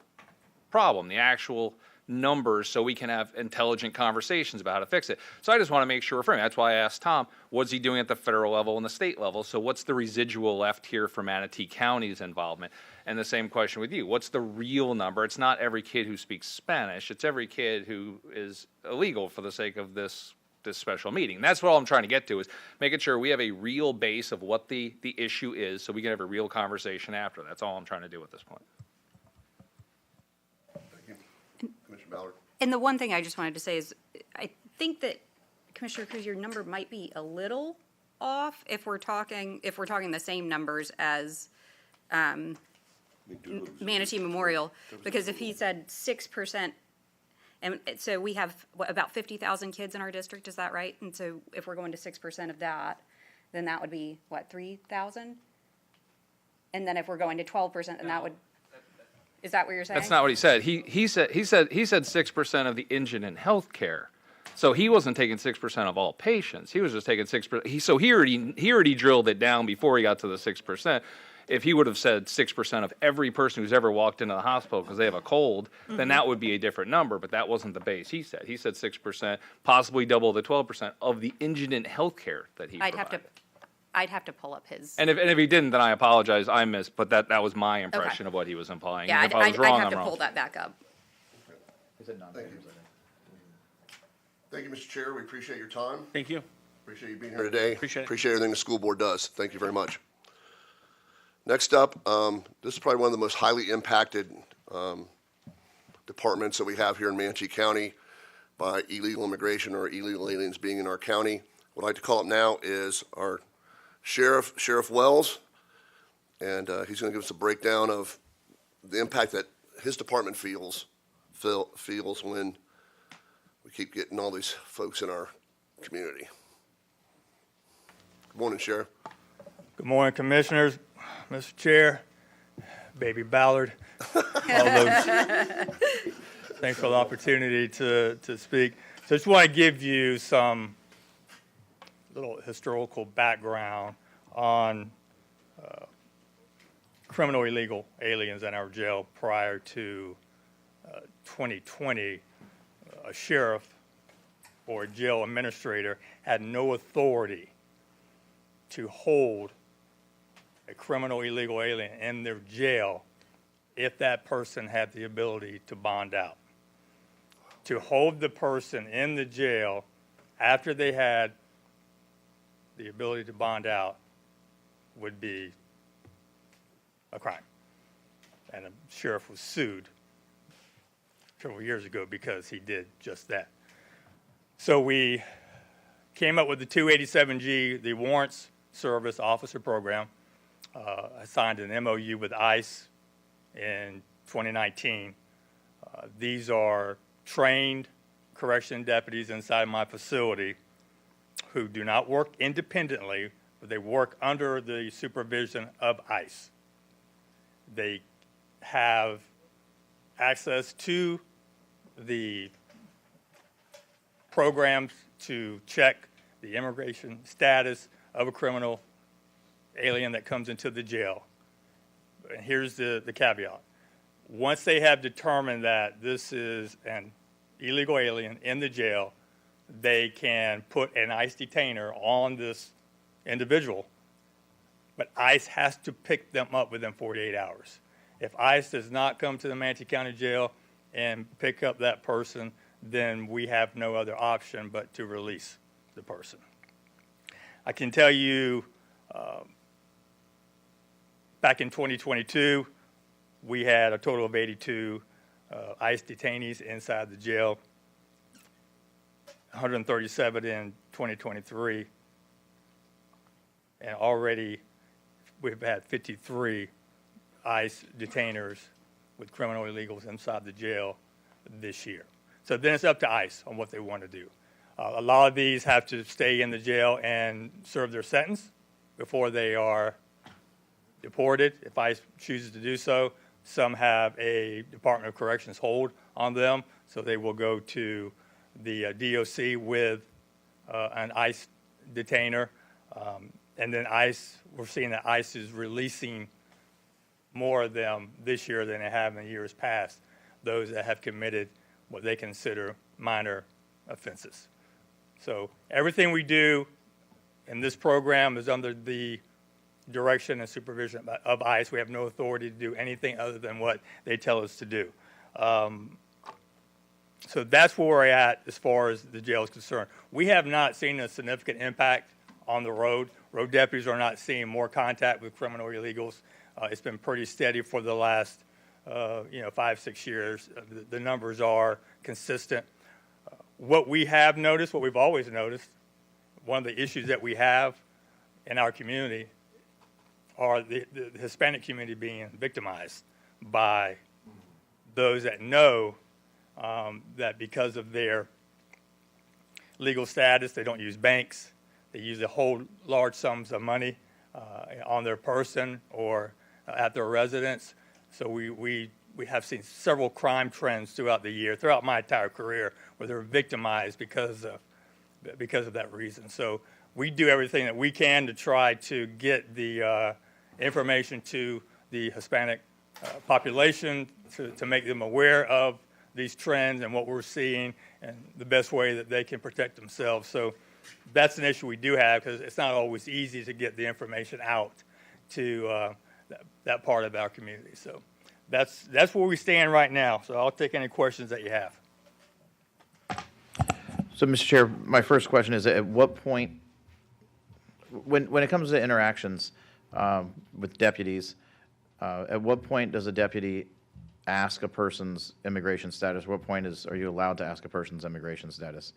problem, the actual numbers, so we can have intelligent conversations about how to fix it. So I just want to make sure we're framing. That's why I asked Tom, what's he doing at the federal level and the state level? So what's the residual left here for Manatee County's involvement? And the same question with you. What's the real number? It's not every kid who speaks Spanish. It's every kid who is illegal for the sake of this special meeting. That's what I'm trying to get to, is making sure we have a real base of what the issue is so we can have a real conversation after. That's all I'm trying to do at this point. Commissioner Ballard. And the one thing I just wanted to say is, I think that, Commissioner Cruz, your number might be a little off if we're talking the same numbers as Manatee Memorial, because if he said 6%, and so we have, about 50,000 kids in our district, is that right? And so if we're going to 6% of that, then that would be, 3,000? And then if we're going to 12%, then that would, is that what you're saying? That's not what he said. He said 6% of the indigent healthcare. So he wasn't taking 6% of all patients. He was just taking 6%. So he already drilled it down before he got to the 6%. If he would have said 6% of every person who's ever walked into the hospital because they have a cold, then that would be a different number. But that wasn't the base. He said 6%, possibly double the 12% of the indigent healthcare that he provided. I'd have to pull up his. And if he didn't, then I apologize. I missed, but that was my impression of what he was implying. Yeah, And if I was wrong, I'd have I'm to wrong. pull that back up. Thank you, Mr. Chair. We appreciate your time. Thank you. Appreciate you being here today. Appreciate it. Appreciate everything the school board does. Thank you very much. Next up, this is probably one of the most highly impacted departments that we have here in Manatee County by illegal immigration or illegal aliens being in our county. What I'd like to call up now is our Sheriff Wells, and he's going to give us a breakdown of the impact that his department feels when we keep getting all these folks in our community. Good morning, Sheriff. Good morning, Commissioners, Mr. Chair, Baby Ballard, all those. Thanks for the opportunity to speak. So I just want to give you some little historical background on criminal illegal aliens in our jail prior to 2020. A sheriff or a jail administrator had no authority to hold a criminal illegal alien in their jail if that person had the ability to bond out. To hold the person in the jail after they had the ability to bond out would be a crime. And the sheriff was sued several years ago because he did just that. So we came up with the 287G, the Warrants Service Officer Program. I signed an MOU with ICE in 2019. These are trained correction deputies inside my facility who do not work independently, but they work under the supervision of ICE. They have access to the programs to check the immigration status of a criminal alien that comes into the jail. And here's the caveat. Once they have determined that this is an illegal alien in the jail, they can put an ICE detainer on this individual, but ICE has to pick them up within 48 hours. If ICE does not come to the Manatee County Jail and pick up that person, then we have no other option but to release the person. I can tell you, back in 2022, we had a total of 82 ICE detainees inside the jail, 137 in 2023, and already we've had 53 ICE detainers with criminal illegals inside the jail this year. So then it's up to ICE on what they want to do. A lot of these have to stay in the jail and serve their sentence before they are deported, if ICE chooses to do so. Some have a Department of Corrections hold on them, so they will go to the DOC with an ICE detainer. And then ICE, we're seeing that ICE is releasing more of them this year than they have in years past, those that have committed what they consider minor offenses. So everything we do in this program is under the direction and supervision of ICE. We have no authority to do anything other than what they tell us to do. So that's where we're at as far as the jail is concerned. We have not seen a significant impact on the road. Road deputies are not seeing more contact with criminal illegals. It's been pretty steady for the last 5, 6 years. The numbers are consistent. What we have noticed, what we've always noticed, one of the issues that we have in our community are the Hispanic community being victimized by those that know that because of their legal status, they don't use banks, they use a whole large sums of money on their person or at their residence. So we have seen several crime trends throughout the year, throughout my entire career, where they're victimized because of that reason. So we do everything that we can to try to get the information to the Hispanic population to make them aware of these trends and what we're seeing and the best way that they can protect themselves. So that's an issue we do have because it's not always easy to get the information out to that part of our community. So that's where we stand right now. So I'll take any questions that you have. So, Mr. Chair, my first question is, at what point, when it comes to interactions with deputies, at what point does a deputy ask a person's immigration status? What point are you allowed to ask a person's immigration status?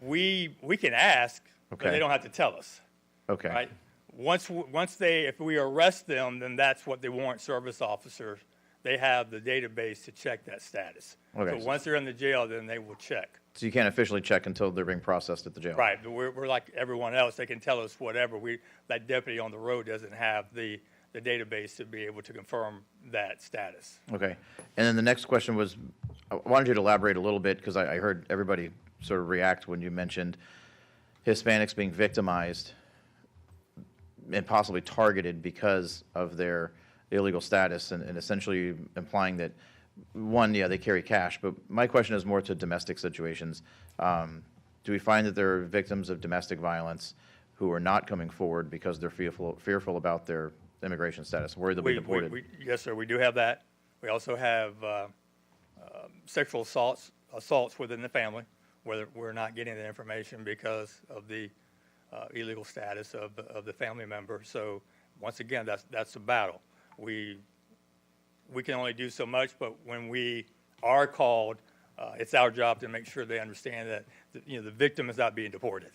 We can ask, but Okay. they don't have to tell us. Okay. Right? If we arrest them, then that's what the warrant service officers, they have the database to check that status. Okay. So once they're in the jail, then they will check. So you can't officially check until they're being processed at the jail? Right, but we're like everyone else. They can tell us whatever. That deputy on the road doesn't have the database to be able to confirm that status. Okay. And then the next question was, I wanted you to elaborate a little bit because I heard everybody sort of react when you mentioned Hispanics being victimized and possibly targeted because of their illegal status and essentially implying that, one, yeah, they carry cash. But my question is more to domestic situations. Do we find that there are victims of domestic violence who are not coming forward because they're fearful about their immigration status, worried they'll be deported? Yes, sir, we do have that. We also have sexual assaults within the family where we're not getting the information because of the illegal status of the family member. So once again, that's a battle. We can only do so much, but when we are called, it's our job to make sure they understand that the victim is not being deported.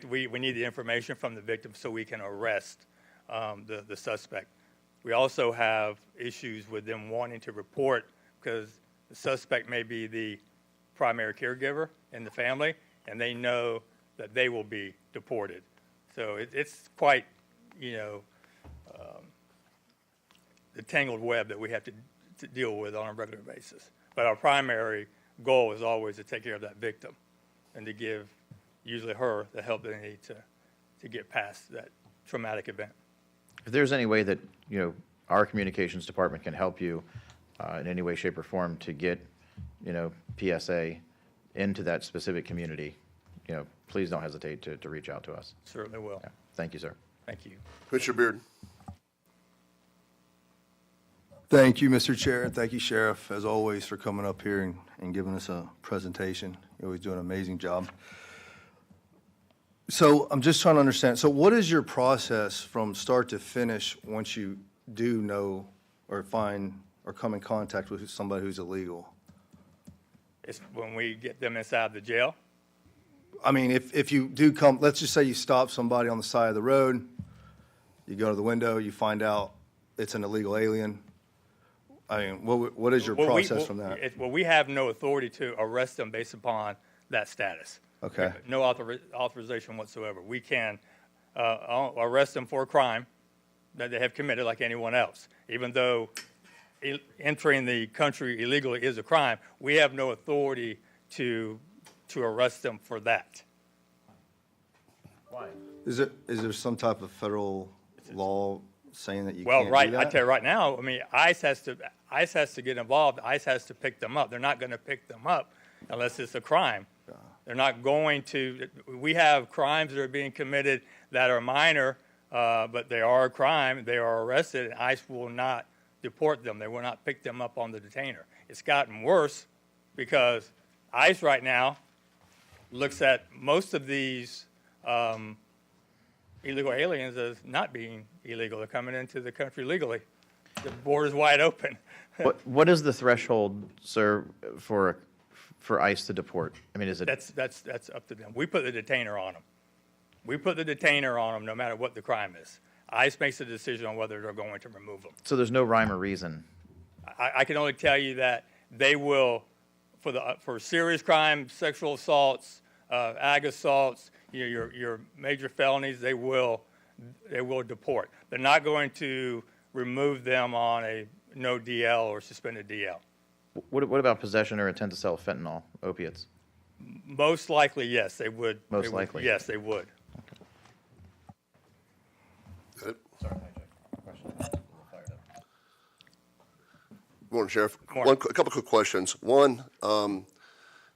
We need the information from the victim so we can arrest the suspect. We also have issues with them wanting to report because the suspect may be the primary caregiver in the family, and they know that they will be deported. So it's quite, the tangled web that we have to deal with on a regular basis. But our primary goal is always to take care of that victim and to give usually her the help they need to get past that traumatic event. If there's any way that, our communications department can help you in any way, shape, or form to get, PSA into that specific community, please don't hesitate to reach out to us. Certainly will. Yeah. Thank you, sir. Thank you. Commissioner Beard. Thank you, Mr. Chair, and thank you, Sheriff, as always, for coming up here and giving us a presentation. You always do an amazing job. So I'm just trying to understand, so what is your process from start to finish once you do know or find or come in contact with somebody who's illegal? It's when we get them inside the jail. I mean, if you do come, let's just say you stop somebody on the side of the road, you go to the window, you find out it's an illegal alien. I mean, what is your process from that? We have no authority to arrest them based upon that status. Okay. No authorization whatsoever. We can arrest them for a crime, that they have committed like anyone else. Even though entering the country illegally is a crime, we have no authority to arrest them for that. Is there some type of federal law saying that you Well, can't do right, that? I tell you right now, I mean, ICE has to get involved. ICE has to pick them up. They're not going to pick them up unless it's a crime. They're not going to. We have crimes that are being committed that are minor, but they are a crime. They are arrested, and ICE will not deport them. They will not pick them up on the detainer. It's gotten worse because ICE right now looks at most of these illegal aliens as not being illegal. They're coming into the country legally. The border's wide open. What is the threshold, sir, for ICE to deport? I mean, is it? That's up to them. We put the detainer on them. We put the detainer on them no matter what the crime is. ICE makes a decision on whether they're going to remove them. So there's no rhyme or reason. I can only tell you that they will, for serious crimes, sexual assaults, ag assaults, your major felonies, they will deport. They're not going to remove them on a no DL or suspended DL. What about possession or intent to sell fentanyl, opiates? Most likely, yes, they would. Most likely. Yes, they would. Good. Morning, Sheriff. Morning. A couple quick questions. One,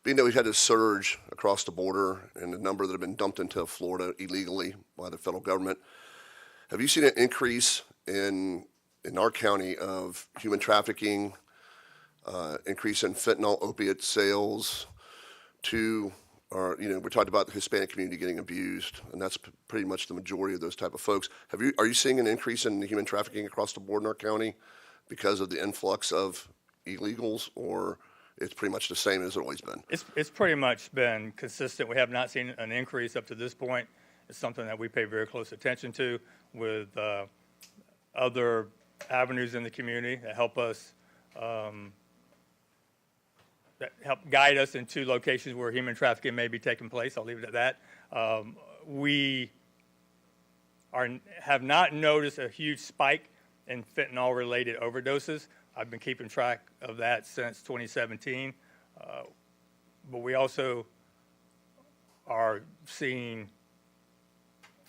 being that we've had this surge across the border and the number that have been dumped into Florida illegally by the federal government, have you seen an increase in our county of human trafficking, increase in fentanyl opiate sales to, or, we talked about the Hispanic community getting abused, and that's pretty much the majority of those type of folks. Are you seeing an increase in human trafficking across the board in our county because of the influx of illegals, or it's pretty much the same as it's always been? It's pretty much been consistent. We have not seen an increase up to this point. It's something that we pay very close attention to with other avenues in the community that help us, that help guide us into locations where human trafficking may be taking place. I'll leave it at that. We have not noticed a huge spike in fentanyl-related overdoses. I've been keeping track of that since 2017. But we also are seeing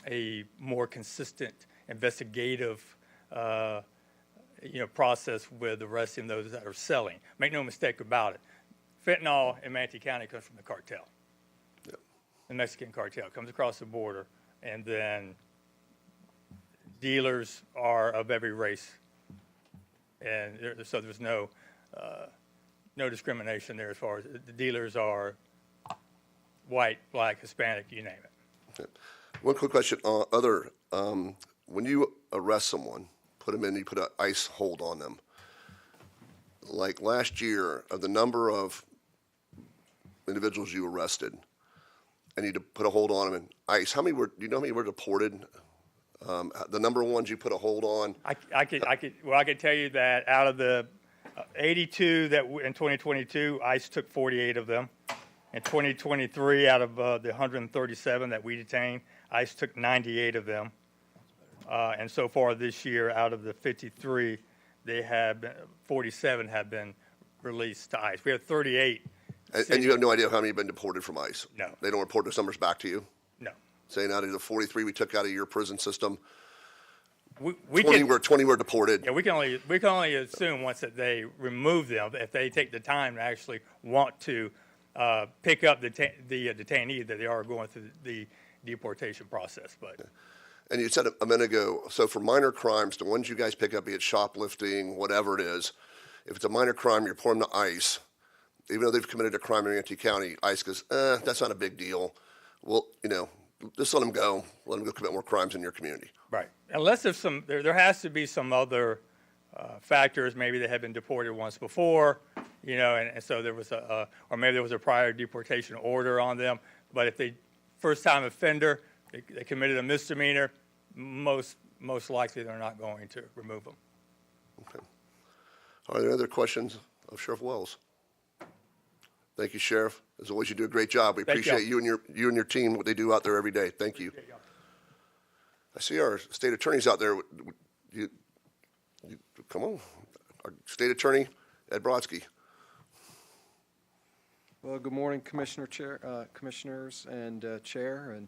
a more consistent investigative process with arresting those that are selling. Make no mistake about it. Fentanyl in Manatee County comes from the cartel. Yep. The Mexican cartel comes across the border, and then dealers are of every race. And so there's no discrimination there as far as the dealers are white, black, Hispanic, you name it. Okay. One quick question. When you arrest someone, put them in, you put an ICE hold on them. Like last year, of the number of individuals you arrested, and you put a hold on them in ICE, do you know how many were deported? The number of ones you put a hold on? I could tell you that out of the 82 that in 2022, ICE took 48 of them. In 2023, out of the 137 that we detained, ICE took 98 of them. And so far this year, out of the 53, 47 have been released to ICE. We have 38. And you have no idea how many have been deported from ICE? No. They don't report those numbers back to you? No. Saying out of the 43 we took out of your prison system, We 20 can, were deported? yeah, we can only assume once that they remove them, if they take the time to actually want to pick up the detainee, that they are going through the deportation process. But And you said a minute ago, so for minor crimes, the ones you guys pick up, be it shoplifting, whatever it is, if it's a minor crime, you're pouring them to ICE. Even though they've committed a crime in Manatee County, ICE goes, that's not a big deal. Well, just let them go. Let them go commit more crimes in your community. right, unless there's there has to be some other factors. Maybe they had been deported once before, and so there was or maybe there was a prior deportation order on them. But if they first-time offender, they committed a misdemeanor, most likely they're not going to remove them. Okay. Are there other questions of Sheriff Wells? Thank you, Sheriff. As always, you do a great job. We Thank appreciate you and your team, what they do out there every day. Thank you. I see our state attorneys out there. Come on. Our State Attorney, Ed Brodsky. Well, good morning, Commissioners and Chair, and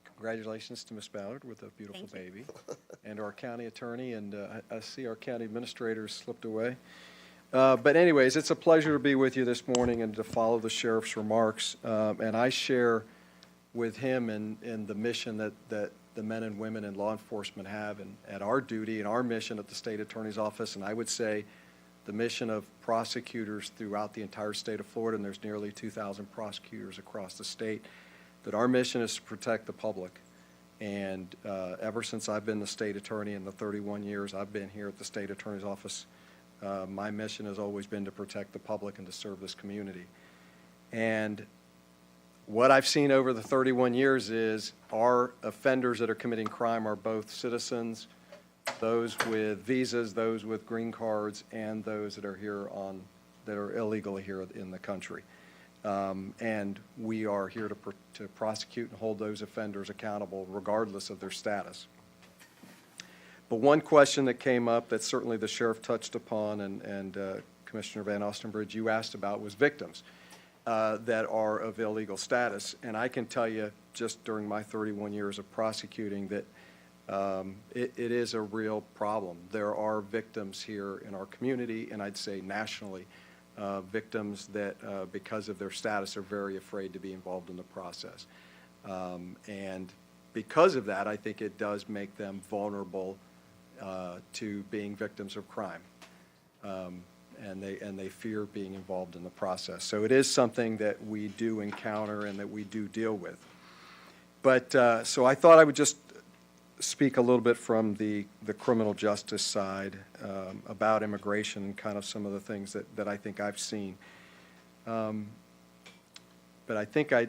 congratulations to Ms. Ballard with a beautiful Thank baby, and our county attorney, and I see our county administrator slipped away. But anyways, it's a pleasure to be with you this morning and to follow the sheriff's remarks. And I share with him in the mission that the men and women in law enforcement have, and our duty and our mission at the State Attorney's Office, and I would say the mission of prosecutors throughout the entire state of Florida, and there's nearly 2,000 prosecutors across the state, that our mission is to protect the public. And ever since I've been the state attorney in the 31 years I've been here at the State Attorney's Office, my mission has always been to protect the public and to serve this community. And what I've seen over the 31 years is our offenders that are committing crime are both citizens, those with visas, those with green cards, and those that are here that are illegally here in the country. And we are here to prosecute and hold those offenders accountable regardless of their status. But one question that came up that certainly the sheriff touched upon and Commissioner Van Ostenbridge, you asked about, was victims that are of illegal status. And I can tell you just during my 31 years of prosecuting that it is a real problem. There are victims here in our community, and I'd say nationally, victims that because of their status are very afraid to be involved in the process. And because of that, I think it does make them vulnerable to being victims of crime. And they fear being involved in the process. So it is something that we do encounter and that we do deal with. But so I thought I would just speak a little bit from the criminal justice side about immigration and kind of some of the things that I think I've seen. But I think I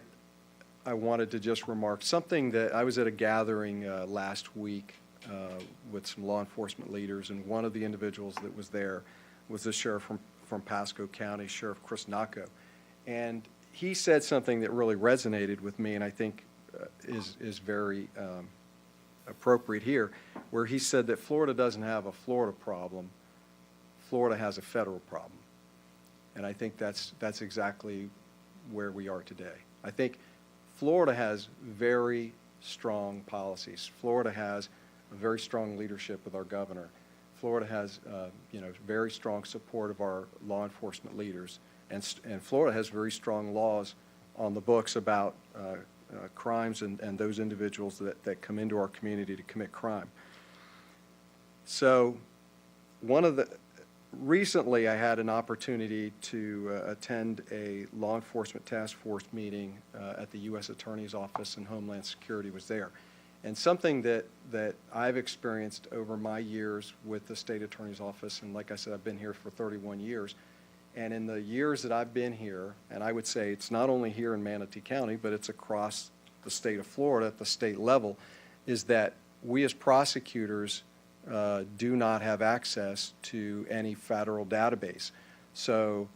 wanted to just remark something that I was at a gathering last week with some law enforcement leaders, and one of the individuals that was there was the sheriff from Pasco County, Sheriff Chris Naco. And he said something that really resonated with me and I think is very appropriate here, where he said that Florida doesn't have a Florida problem, Florida has a federal problem. And I think that's exactly where we are today. I think Florida has very strong policies. Florida has a very strong leadership with our governor. Florida has, very strong support of our law enforcement leaders. And Florida has very strong laws on the books about crimes and those individuals that come into our community to commit crime. So recently I had an opportunity to attend a law enforcement task force meeting at the U.S. Attorney's Office, and Homeland Security was there. And something that I've experienced over my years with the State Attorney's Office, and like I said, I've been here for 31 years, and in the years that I've been here, and I would say it's not only here in Manatee County, but it's across the state of Florida at the state level, is that we as prosecutors do not have access to any federal database. So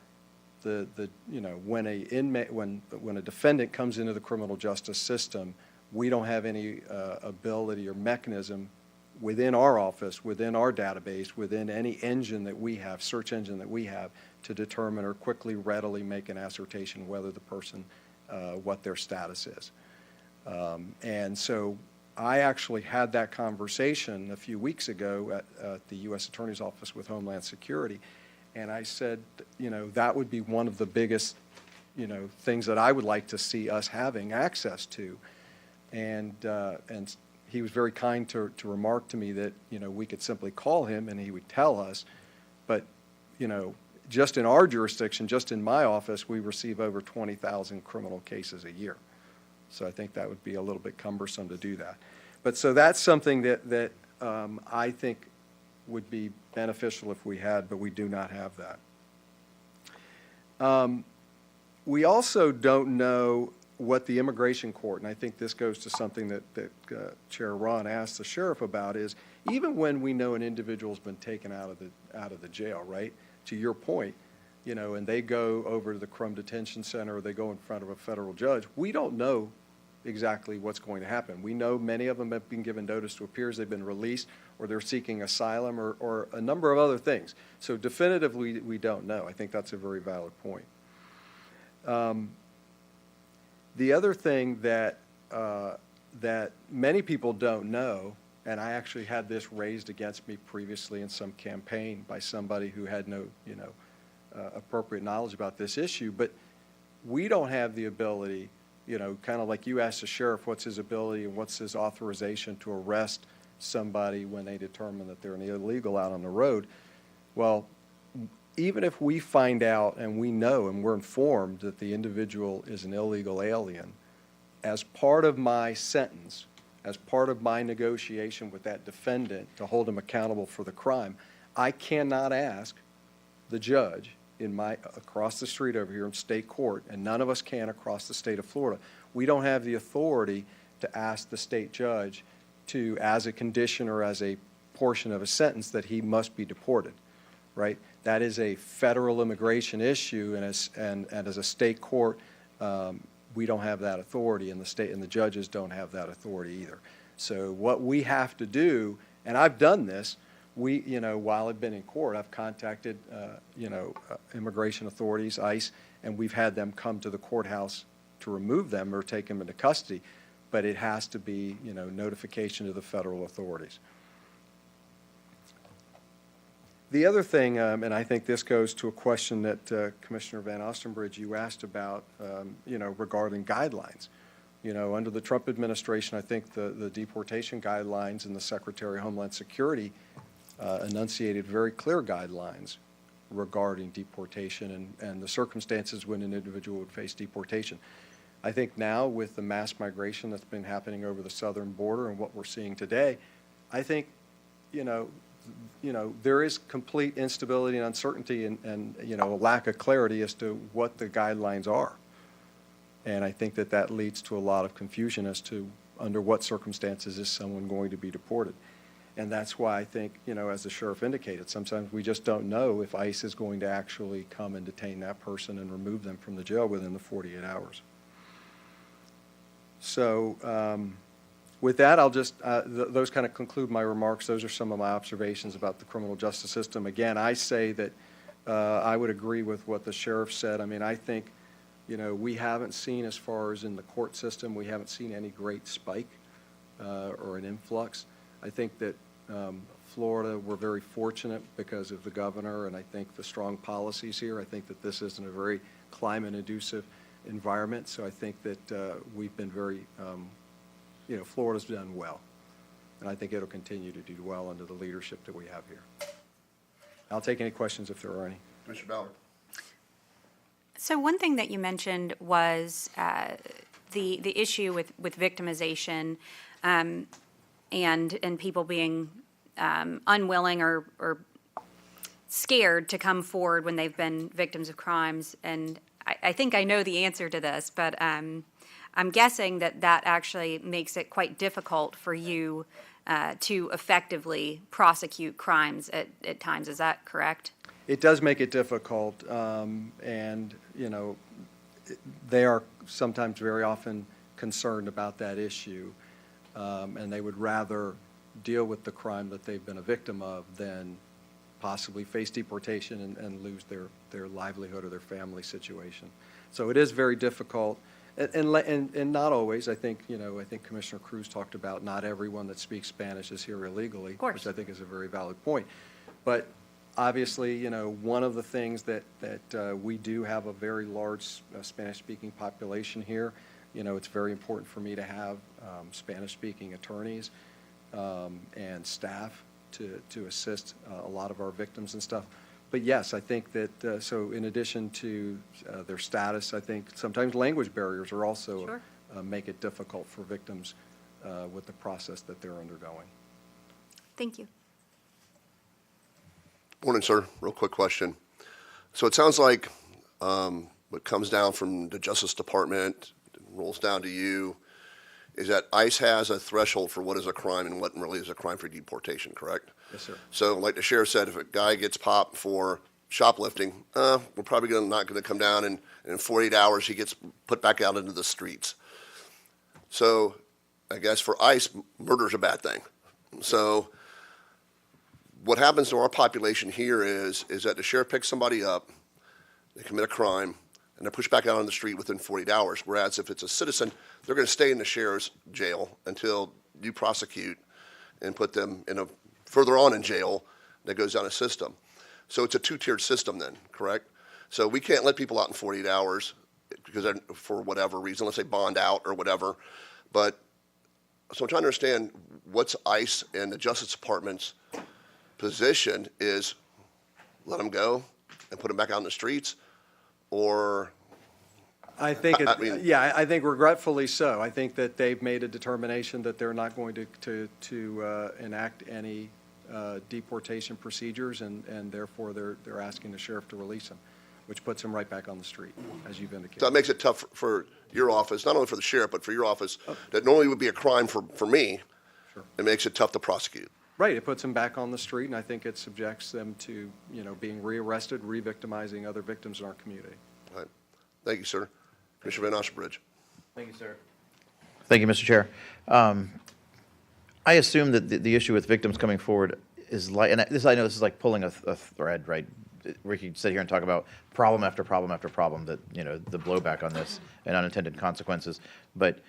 when a defendant comes into the criminal justice system, we don't have any ability or mechanism within our office, within our database, within any engine that we have, search engine that we have, to determine or quickly, readily make an assertion whether the person, what their status is. And so I actually had that conversation a few weeks ago at the U.S. Attorney's Office with Homeland Security, and I said, that would be one of the biggest, things that I would like to see us having access to. And he was very kind to remark to me that, we could simply call him and he would tell us. But, just in our jurisdiction, just in my office, we receive over 20,000 criminal cases a year. So I think that would be a little bit cumbersome to do that. But so that's something that I think would be beneficial if we had, but we do not have that. We also don't know what the immigration court, and I think this goes to something that Chair Ron asked the sheriff about, is even when we know an individual's been taken out of the jail, right? To your point, and they go over to the Crum Detention Center or they go in front of a federal judge, we don't know exactly what's going to happen. We know many of them have been given notice to appear, they've been released, or they're seeking asylum, or a number of other things. So definitively, we don't know. I think that's a very valid point. The other thing that many people don't know, and I actually had this raised against me previously in some campaign by somebody who had no, appropriate knowledge about this issue, but we don't have the ability, kind of like you asked the sheriff, what's his ability and what's his authorization to arrest somebody when they determine that they're an illegal out on the road. Well, even if we find out and we know and we're informed that the individual is an illegal alien, as part of my sentence, as part of my negotiation with that defendant to hold him accountable for the crime, I cannot ask the judge across the street over here in state court, and none of us can across the state of Florida. We don't have the authority to ask the state judge to, as a condition or as a portion of a sentence, that he must be deported, right? That is a federal immigration issue, and as a state court, we don't have that authority, and the judges don't have that authority either. So what we have to do, and I've done this, while I've been in court, I've contacted, immigration authorities, ICE, and we've had them come to the courthouse to remove them or take them into custody, but it has to be, notification to the federal authorities. The other thing, and I think this goes to a question that Commissioner Van Ostenbridge, you asked about, regarding guidelines. Under the Trump administration, I think the deportation guidelines and the Secretary of Homeland Security enunciated very clear guidelines regarding deportation and the circumstances when an individual would face deportation. I think now with the mass migration that's been happening over the southern border and what we're seeing today, I think, there is complete instability and uncertainty and a lack of clarity as to what the guidelines are. And I think that leads to a lot of confusion as to under what circumstances is someone going to be deported. And that's why I think, as the sheriff indicated, sometimes we just don't know if ICE is going to actually come and detain that person and remove them from the jail within the 48 hours. So with that, I'll just, those kind of conclude my remarks. Those are some of my observations about the criminal justice system. Again, I say that I would agree with what the sheriff said. I mean, I think, we haven't seen, as far as in the court system, we haven't seen any great spike or an influx. I think that Florida, we're very fortunate because of the governor and I think the strong policies here. I think that this isn't a very climate-inducive environment, so I think that we've been very, Florida's done well. And I think it'll continue to do well under the leadership that we have here. I'll take any questions if there are any. Commissioner Ballard. So one thing that you mentioned was the issue with victimization and people being unwilling or scared to come forward when they've been victims of crimes. And I think I know the answer to this, but I'm guessing that actually makes it quite difficult for you to effectively prosecute crimes at times. Is that correct? It does make it difficult, and, they are sometimes very often concerned about that issue, and they would rather deal with the crime that they've been a victim of than possibly face deportation and lose their livelihood or their family situation. So it is very difficult, and not always. I think, I think Commissioner Cruz talked about not everyone that speaks Spanish is here illegally, which I think is a very valid point. But obviously, one of the things that we do have a very large Spanish-speaking population here. It's very important for me to have Spanish-speaking attorneys and staff to assist a lot of our victims and stuff. But yes, I think that, so in addition to their status, I think sometimes language barriers are also make it difficult for victims with the process that they're undergoing. Thank you. Morning, sir. Real quick question. So it sounds like what comes down from the Justice Department, rolls down to you, is that ICE has a threshold for what is a crime and what really is a crime for deportation, correct? Yes, sir. So like the sheriff said, if a guy gets popped for shoplifting, we're probably not going to come down and in 48 hours he gets put back out into the streets. So I guess for ICE, murder's a bad thing. So what happens to our population here is that the sheriff picks somebody up, they commit a crime, and they're pushed back out on the street within 48 hours. Whereas if it's a citizen, they're going to stay in the sheriff's jail until you prosecute and put them in a further on in jail that goes down a system. So it's a two-tiered system then, correct? So we can't let people out in 48 hours because they're, for whatever reason, let's say bond out or whatever. But so I'm trying to understand what's ICE and the Justice Department's position is let them go and put them back out in the streets, or I think, I mean- I think regretfully so. I think that they've made a determination that they're not going to enact any deportation procedures, and therefore they're asking the sheriff to release them, which puts them right back on the street, as you've indicated. so that makes it tough for your office, not only for the sheriff, but for your office, that normally would be a crime for me. Sure. It makes it tough to prosecute. Right, it puts them back on the street, and I think it subjects them to, being rearrested, re-victimizing other victims in our community. All right. Thank you, sir. Commissioner Van Ostenbridge. Thank you, sir. Thank you, Mr. Chair. I assume that the issue with victims coming forward is like, and I know this is like pulling a thread, right? Ricky sit here and talk about problem after problem after problem, that, the blowback on this and unintended consequences. But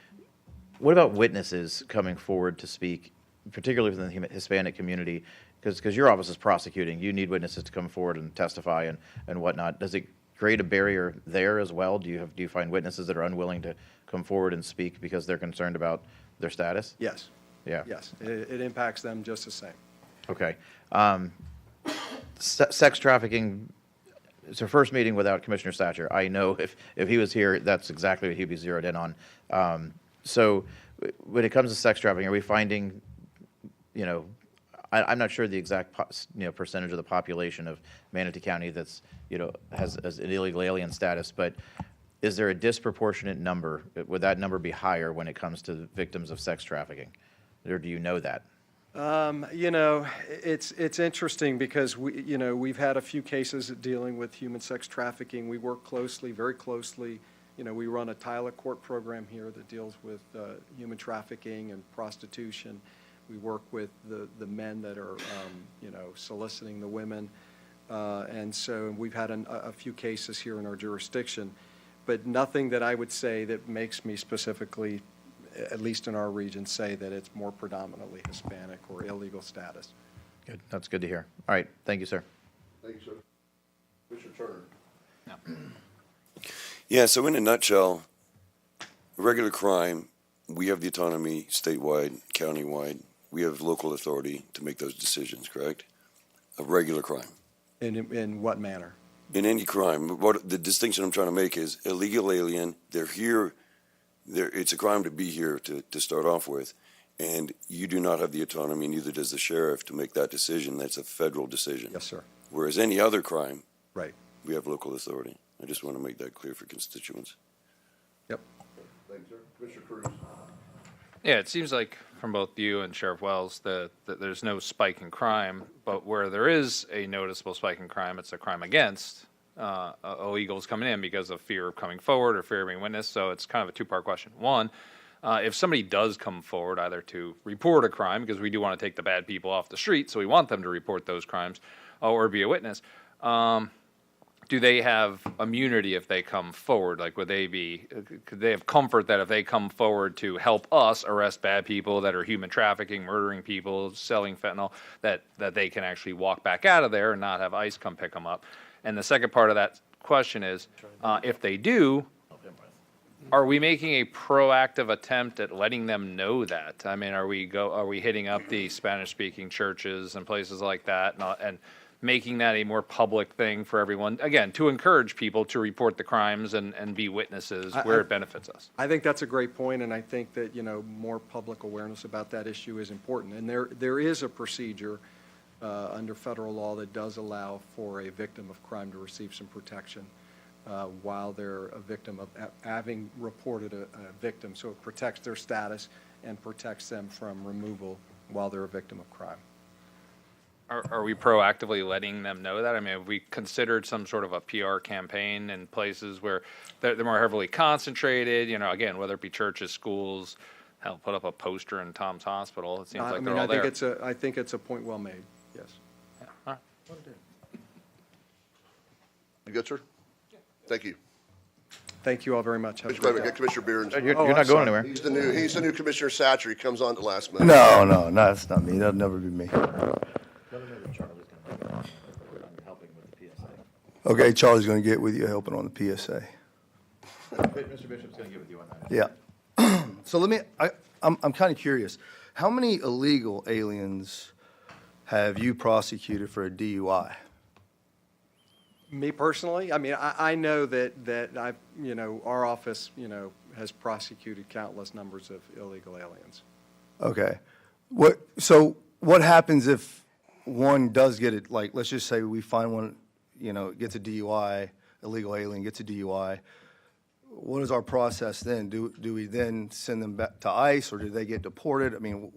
what about witnesses coming forward to speak, particularly within the Hispanic community? Because your office is prosecuting, you need witnesses to come forward and testify and whatnot. Does it create a barrier there as well? Do you find witnesses that are unwilling to come forward and speak because they're concerned about their status? Yes. Yeah. Yes, it impacts them just the same. Okay. Sex trafficking, it's our first meeting without Commissioner Satcher. I know if he was here, that's exactly what he'd be zeroed in on. So when it comes to sex trafficking, are we finding, I'm not sure the exact percentage of the population of Manatee County that's, has an illegal alien status, but is there a disproportionate number? Would that number be higher when it comes to victims of sex trafficking? Or do you know that? It's interesting because we've had a few cases dealing with human sex trafficking. We work closely, very closely. We run a Tyler Court program here that deals with human trafficking and prostitution. We work with the men that are, soliciting the women. And so we've had a few cases here in our jurisdiction, but nothing that I would say that makes me specifically, at least in our region, say that it's more predominantly Hispanic or illegal status. Good. That's good to hear. All right. Thank you, sir. Thank you, sir. Commissioner Turner. Yeah, so in a nutshell, regular crime, we have the autonomy statewide, countywide. We have local authority to make those decisions, correct? A regular crime. In what manner? In any crime. What the distinction I'm trying to make is illegal alien, they're here, it's a crime to be here to start off with, and you do not have the autonomy, neither does the sheriff, to make that decision. That's a federal decision. Yes, sir. Whereas any other crime, Right. we have local authority. I just want to make that clear for constituents. Yep. Thank you, sir. Commissioner Cruz. Yeah, it seems like from both you and Sheriff Wells that there's no spike in crime, but where there is a noticeable spike in crime, it's a crime against illegals coming in because of fear of coming forward or fear of being witnessed. So it's kind of a two-part question. One, if somebody does come forward either to report a crime, because we do want to take the bad people off the street, so we want them to report those crimes, or be a witness, do they have immunity if they come forward? Like, could they have comfort that if they come forward to help us arrest bad people that are human trafficking, murdering people, selling fentanyl, that they can actually walk back out of there and not have ICE come pick them up? And the second part of that question is, if they do, are we making a proactive attempt at letting them know that? I mean, are we hitting up the Spanish-speaking churches and places like that, and making that a more public thing for everyone, again, to encourage people to report the crimes and be witnesses where it benefits us? I think that's a great point, and I think that, more public awareness about that issue is important. And there is a procedure under federal law that does allow for a victim of crime to receive some protection while they're a victim of having reported a victim. So it protects their status and protects them from removal while they're a victim of crime. Are we proactively letting them know that? I mean, have we considered some sort of a PR campaign in places where they're more heavily concentrated, you know, again, whether it be churches, schools, hell, put up a poster in Tom's Hospital, it seems I like mean, they're all there. I think it's a point well made, yes. All right. You good, sir? Thank you. Thank you all very much. Have a Commissioner, great day. get Commissioner Beer. You're I'm not going sorry. anywhere. He's the new Commissioner Satcher. He comes on at the last minute. No, that's not me. That'll never be me. Okay, Charlie's gonna get with you, helping on the PSA. Mr. Bishop's going to get with you on that. Yeah. So I'm kind of curious. How many illegal aliens have you prosecuted for a DUI? Me personally, I mean, I know that I've, our office, has prosecuted countless numbers of illegal aliens. Okay. So what happens if one does get it, like, let's just say we find one, gets a DUI, illegal alien gets a DUI. What is our process then? Do we then send them back to ICE, or do they get deported? I mean,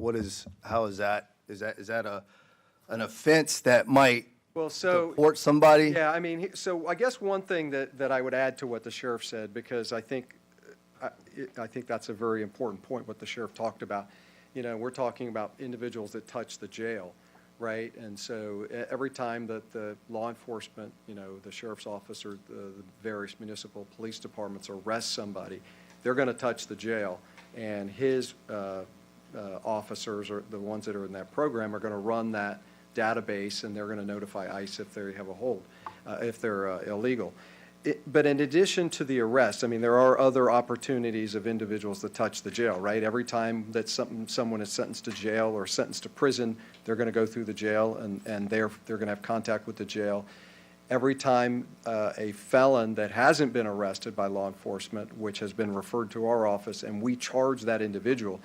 how is that? Is that an offense that might Well, so. deport somebody? Yeah, I mean, so I guess one thing that I would add to what the sheriff said, because I think that's a very important point, what the sheriff talked about. We're talking about individuals that touch the jail, right? And so every time that the law enforcement, the sheriff's office or the various municipal police departments arrest somebody, they're going to touch the jail. And his officers, or the ones that are in that program, are going to run that database, and they're going to notify ICE if they have a hold, if they're illegal. But in addition to the arrest, I mean, there are other opportunities of individuals that touch the jail, right? Every time that someone is sentenced to jail or sentenced to prison, they're going to go through the jail, and they're going to have contact with the jail. Every time a felon that hasn't been arrested by law enforcement, which has been referred to our office, and we charge that individual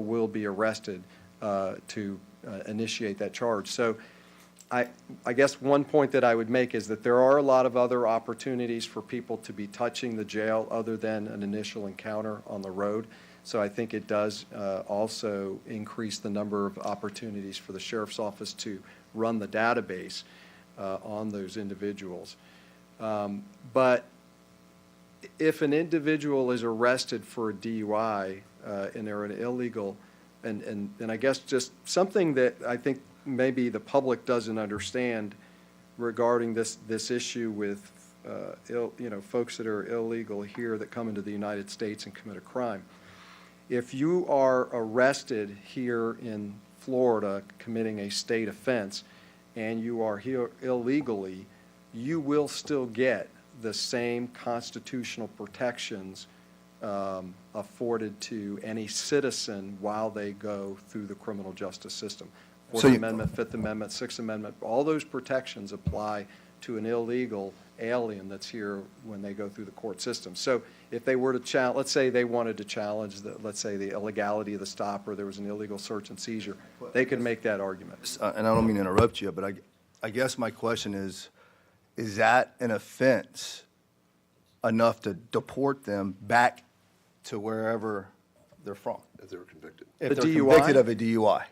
will be arrested to initiate that charge. So I guess one point that I would make is that there are a lot of other opportunities for people to be touching the jail other than an initial encounter on the road. So I think it does also increase the number of opportunities for the sheriff's office to run the database on those individuals. But if an individual is arrested for a DUI and they're an illegal, and I guess just something that I think maybe the public doesn't understand regarding this issue with folks that are illegal here that come into the United States and commit a crime. If you are arrested here in Florida committing a state offense and you are here illegally, you will still get the same constitutional protections afforded to any citizen while they go through the criminal justice system. Fourth Amendment, Fifth Amendment, Sixth Amendment, all those protections apply to an illegal alien that's here when they go through the court system. So if they were to challenge, let's say they wanted to challenge let's say the illegality of the stop, or there was an illegal search and seizure, they could make that argument. And I don't mean to interrupt you, but I guess my question is that an offense enough to deport them back to wherever they're from? If they were convicted. If The they're DUI? convicted of a DUI?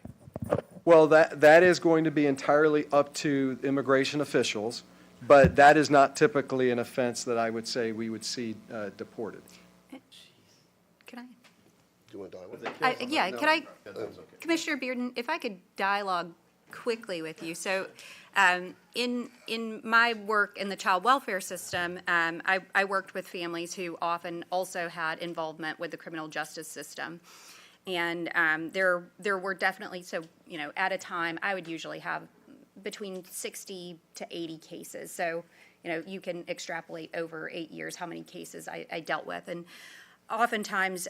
Well, that is going to be entirely up to immigration officials, but that is not typically an offense that I would say we would see deported. Can I? Do you want to dialogue? Yeah, could I, Commissioner Bearden, if I could dialogue quickly with you. So in my work in the child welfare system, I worked with families who often also had involvement with the criminal justice system. And there were definitely, so, at a time, I would usually have between 60 to 80 cases. So, you can extrapolate over 8 years how many cases I dealt with. And oftentimes,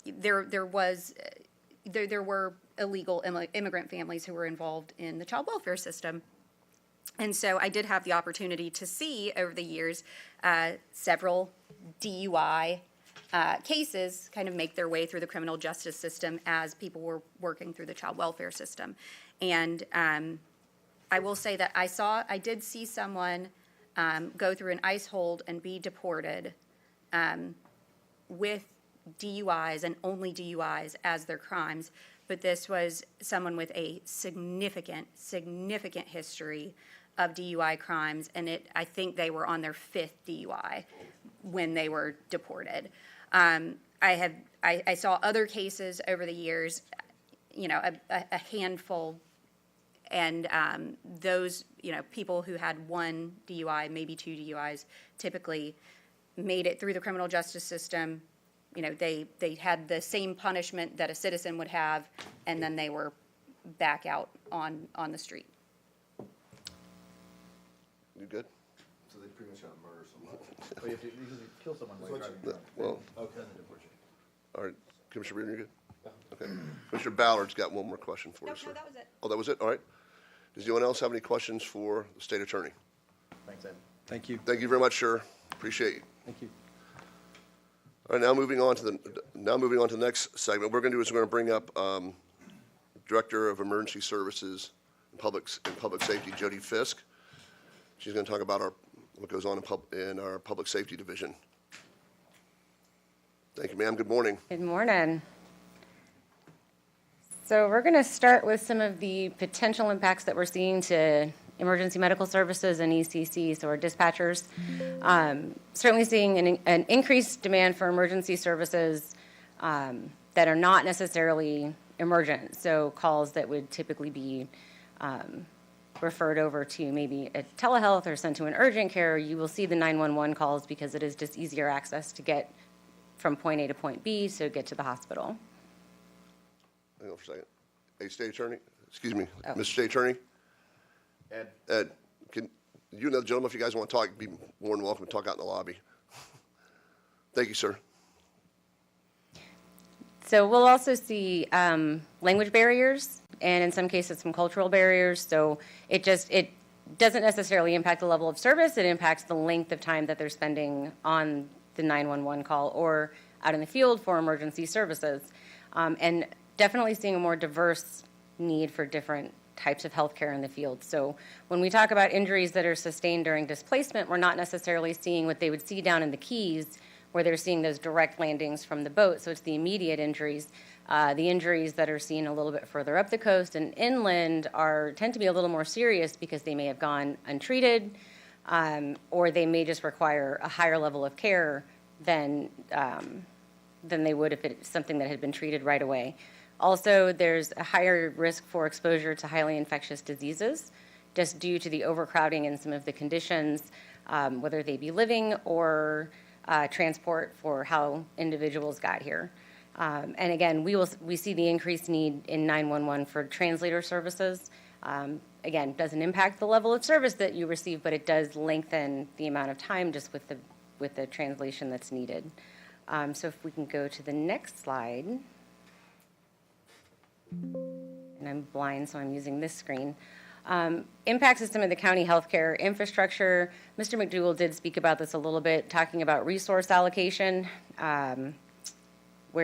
there were illegal immigrant families who were involved in the child welfare system. And so I did have the opportunity to see over the years several DUI cases kind of make their way through the criminal justice system as people were working through the child welfare system. And I will say that I did see someone go through an ICE hold and be deported with DUIs and only DUIs as their crimes. but this was someone with a significant history of DUI crimes, and I think they were on their 5th DUI when they were deported. I saw other cases over the years, a handful, and those, people who had 1 DUI, maybe 2 DUIs, typically made it through the criminal justice system. They had the same punishment that a citizen would have, and then they were back out on the street. You good? So they pretty much got to murder someone. But you have to usually kill someone while you're driving drunk. Well, Okay, then deport you. all right, Commissioner Reardon, you good? Okay. Commissioner Ballard's got one more question for you, sir. No, that was it. Oh, that was it? All right. Does anyone else have any questions for the state attorney? Thanks, Ed. Thank you. Thank you very much, sir. Appreciate you. Thank you. All right, now moving on to the next segment. What we're going to do is we're going to bring up Director of Emergency Services and Public Safety, Jody Fisk. She's going to talk about what goes on in our Public Safety Division. Thank you, ma'am. Good morning. Good morning. So we're going to start with some of the potential impacts that we're seeing to emergency medical services and ECC, so our dispatchers. Certainly seeing an increased demand for emergency services that are not necessarily emergent, so calls that would typically be referred over to maybe a telehealth or sent to an urgent care. You will see the 911 calls because it is just easier access to get from point A to point B, so get to the hospital. Hang on for a second. Hey, State Attorney, excuse me, Oh. Mr. State Attorney? Ed, can you and the gentleman, if you guys want to talk, be more than welcome to talk out in the lobby. Thank you, sir. So we'll also see language barriers, and in some cases, some cultural barriers. So it doesn't necessarily impact the level of service. It impacts the length of time that they're spending on the 911 call or out in the field for emergency services. And definitely seeing a more diverse need for different types of healthcare in the field. So when we talk about injuries that are sustained during displacement, we're not necessarily seeing what they would see down in the Keys, where they're seeing those direct landings from the boat. So it's the immediate injuries. The injuries that are seen a little bit further up the coast and inland tend to be a little more serious because they may have gone untreated, or they may just require a higher level of care than they would if it's something that had been treated right away. Also, there's a higher risk for exposure to highly infectious diseases, just due to the overcrowding in some of the conditions, whether they be living or transport for how individuals got here. And again, we see the increased need in 911 for translator services. Again, doesn't impact the level of service that you receive, but it does lengthen the amount of time just with the translation that's needed. So if we can go to the next slide. And I'm blind, so I'm using this screen. Impacts of some of the county healthcare infrastructure. Mr. McDougall did speak about this a little bit, talking about resource allocation. Where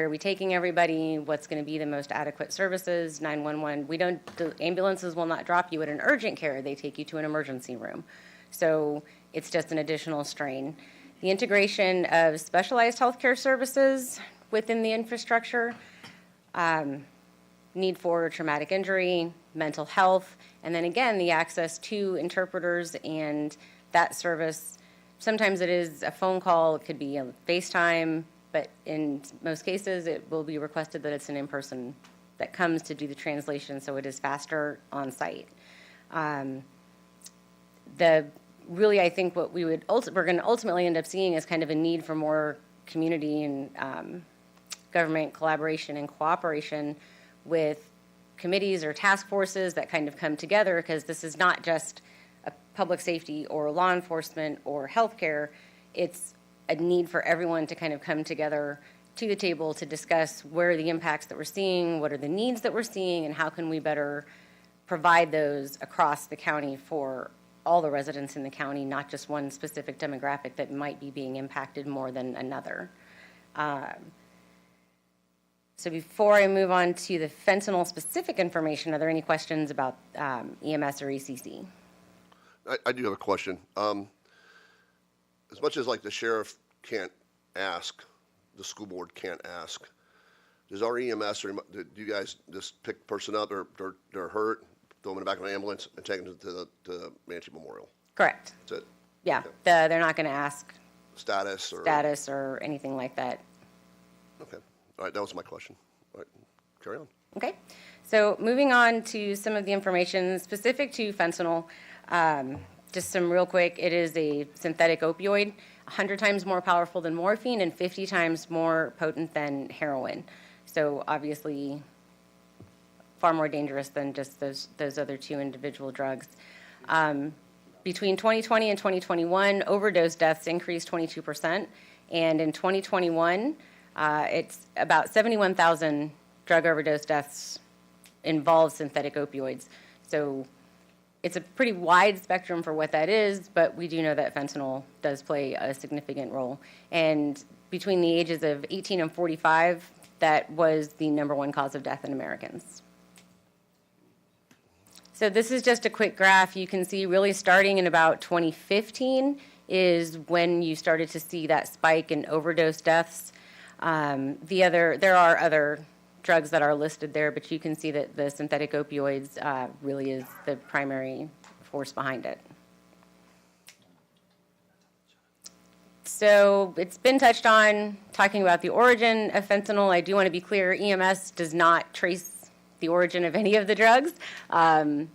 are we taking everybody? What's going to be the most adequate services? 911. The ambulances will not drop you at an urgent care. They take you to an emergency room. So it's just an additional strain. The integration of specialized healthcare services within the infrastructure. Need for traumatic injury, mental health, and then again, the access to interpreters and that service. Sometimes it is a phone call, it could be a FaceTime, but in most cases, it will be requested that it's an in-person that comes to do the translation, so it is faster on site. Really, I think what we're going to ultimately end up seeing is kind of a need for more community and government collaboration and cooperation with committees or task forces that kind of come together, because this is not just a public safety or law enforcement or healthcare. It's a need for everyone to kind of come together to the table to discuss where are the impacts that we're seeing, what are the needs that we're seeing, and how can we better provide those across the county for all the residents in the county, not just one specific demographic that might be being impacted more than another. So before I move on to the fentanyl-specific information, are there any questions about EMS or ECC? I do have a question. As much as like the sheriff can't ask, the school board can't ask, does our EMS, or do you guys just pick the person up, they're hurt, throw them in the back of an ambulance, and take them to the Manatee Memorial? Correct. That's it? Yeah, Okay. they're not going to ask Status or? status or anything like that. Okay. All right, that was my question. All right, carry on. Okay, so moving on to some of the information specific to fentanyl. Just some real quick, it is a synthetic opioid, 100 times more powerful than morphine and 50 times more potent than heroin. So obviously far more dangerous than just those other two individual drugs. Between 2020 and 2021, overdose deaths increased 22%, and in 2021, it's about 71,000 drug overdose deaths involve synthetic opioids. So it's a pretty wide spectrum for what that is, but we do know that fentanyl does play a significant role. And between the ages of 18 and 45, that was the #1 cause of death in Americans. So this is just a quick graph. You can see really starting in about 2015 is when you started to see that spike in overdose deaths. There are other drugs that are listed there, but you can see that the synthetic opioids really is the primary force behind it. So it's been touched on, talking about the origin of fentanyl. I do want to be clear, EMS does not trace the origin of any of the drugs, and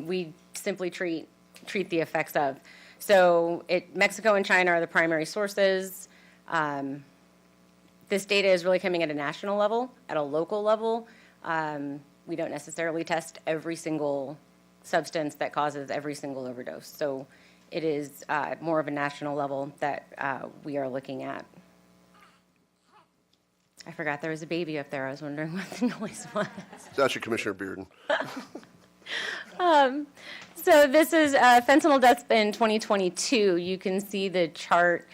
we simply treat the effects of. So Mexico and China are the primary sources. This data is really coming at a national level. At a local level, we don't necessarily test every single substance that causes every single overdose. So it is more of a national level that we are looking at. I forgot there was a baby up there. I was wondering what the noise was. It's actually Commissioner Bearden. So this is fentanyl deaths in 2022. You can see the chart,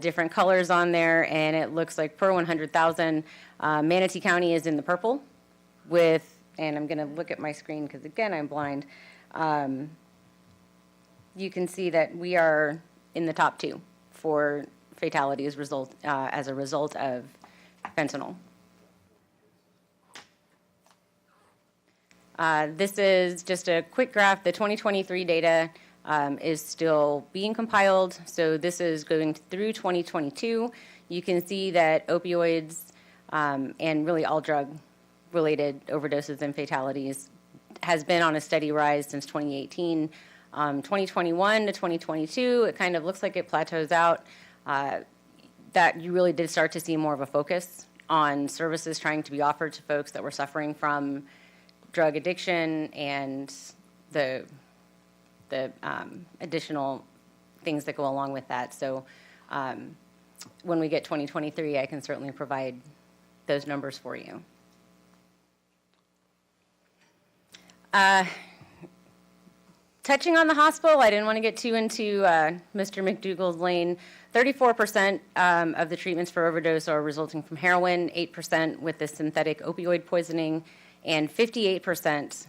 different colors on there, and it looks like per 100,000, Manatee County is in the purple with, and I'm going to look at my screen because, again, I'm blind. You can see that we are in the top 2 for fatalities as a result of fentanyl. This is just a quick graph. The 2023 data is still being compiled, so this is going through 2022. You can see that opioids and really all drug-related overdoses and fatalities has been on a steady rise since 2018. 2021 to 2022, it kind of looks like it plateaus out. That you really did start to see more of a focus on services trying to be offered to folks that were suffering from drug addiction and the additional things that go along with that. So when we get 2023, I can certainly provide those numbers for you. Touching on the hospital, I didn't want to get too into Mr. McDougall's lane. 34% of the treatments for overdose are resulting from heroin, 8% with the synthetic opioid poisoning, and 58%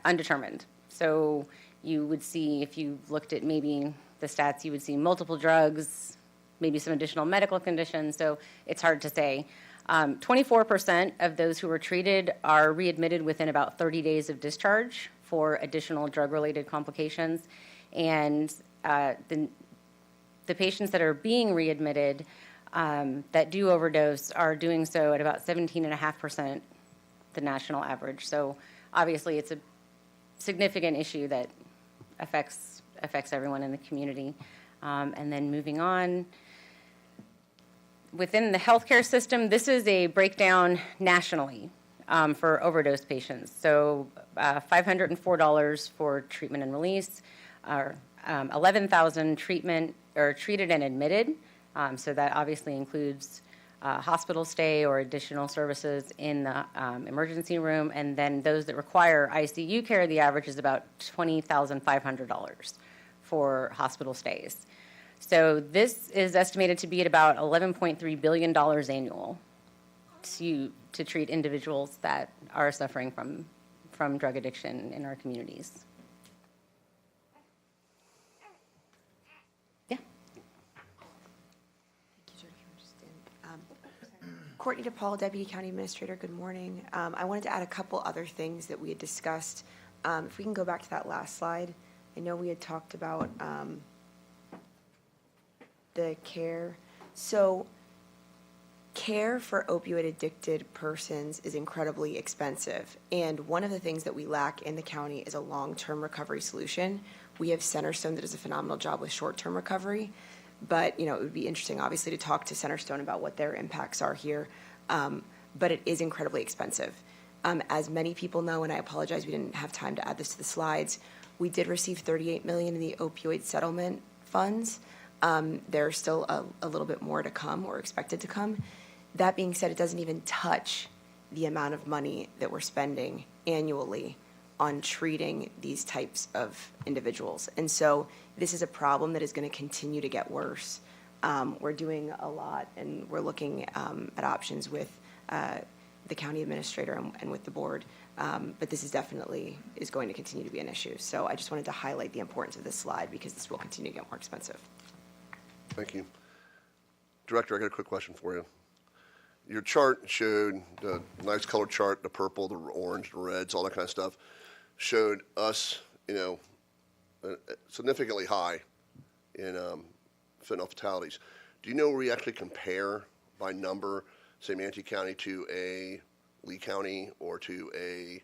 undetermined. So you would see, if you looked at maybe the stats, you would see multiple drugs, maybe some additional medical conditions, so it's hard to say. 24% of those who were treated are readmitted within about 30 days of discharge for additional drug-related complications. And the patients that are being readmitted that do overdose are doing so at about 17.5%, the national average. So obviously it's a significant issue that affects everyone in the community. And then moving on, within the healthcare system, this is a breakdown nationally for overdose patients. So $504 for treatment and release, or 11,000 treated and admitted. So that obviously includes hospital stay or additional services in the emergency room. And then those that require ICU care, the average is about $20,500 for hospital stays. So this is estimated to be at about $11.3 billion annual to treat individuals that are suffering from drug addiction in our communities. Courtney DePaul, Deputy County Administrator. Good morning. I wanted to add a couple other things that we had discussed. If we can go back to that last slide. I know we had talked about the care. So care for opioid addicted persons is incredibly expensive. And one of the things that we lack in the county is a long-term recovery solution. We have Centerstone that does a phenomenal job with short-term recovery. But, it would be interesting, obviously, to talk to Centerstone about what their impacts are here. But it is incredibly expensive. As many people know, and I apologize, we didn't have time to add this to the slides, we did receive $38 million in the opioid settlement funds. There's still a little bit more to come or expected to come. That being said, it doesn't even touch the amount of money that we're spending annually on treating these types of individuals. And so this is a problem that is going to continue to get worse. We're doing a lot, and we're looking at options with the county administrator and with the board. But this is definitely going to continue to be an issue. So I just wanted to highlight the importance of this slide because this will continue to get more expensive. Thank you. Director, I got a quick question for you. Your chart showed the nice colored chart, the purple, the orange, the reds, all that kind of stuff, showed us, significantly high in fentanyl fatalities. Do you know where we actually compare by number, say, Manatee County to a Lee County or to a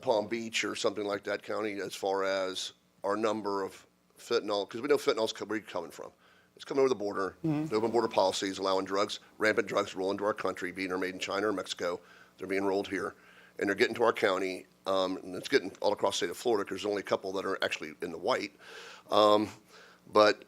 Palm Beach or something like that county as far as our number of fentanyl? Because we know fentanyl's where it's coming from. It's coming over the border. The open border policies allowing rampant drugs to roll into our country, being made in China or Mexico. They're being rolled here. And they're getting to our county, and it's getting all across the state of Florida because there's only a couple that are actually in the white. But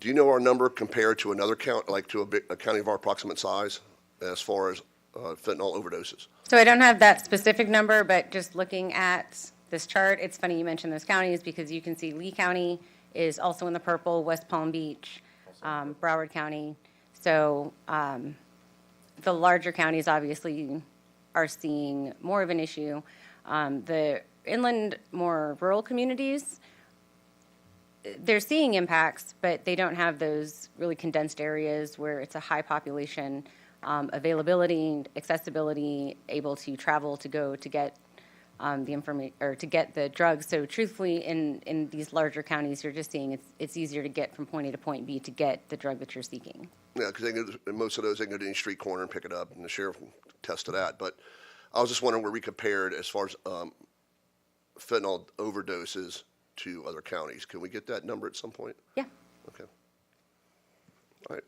do you know our number compared to another county, like to a county of our approximate size, as far as fentanyl overdoses? So I don't have that specific number, but just looking at this chart, it's funny you mentioned those counties because you can see Lee County is also in the purple, West Palm Beach, Broward County. So the larger counties obviously are seeing more of an issue. The inland, more rural communities, they're seeing impacts, but they don't have those really condensed areas where it's a high population, availability, accessibility, able to travel to go to get the information or to get the drugs. So truthfully, in these larger counties, you're just seeing it's easier to get from point A to point B to get the drug that you're seeking. Yeah, because most of those, they can go to any street corner and pick it up, and the sheriff can test to that. But I was just wondering where we compared as far as fentanyl overdoses to other counties. Can we get that number at some point? Yeah. Okay. All right.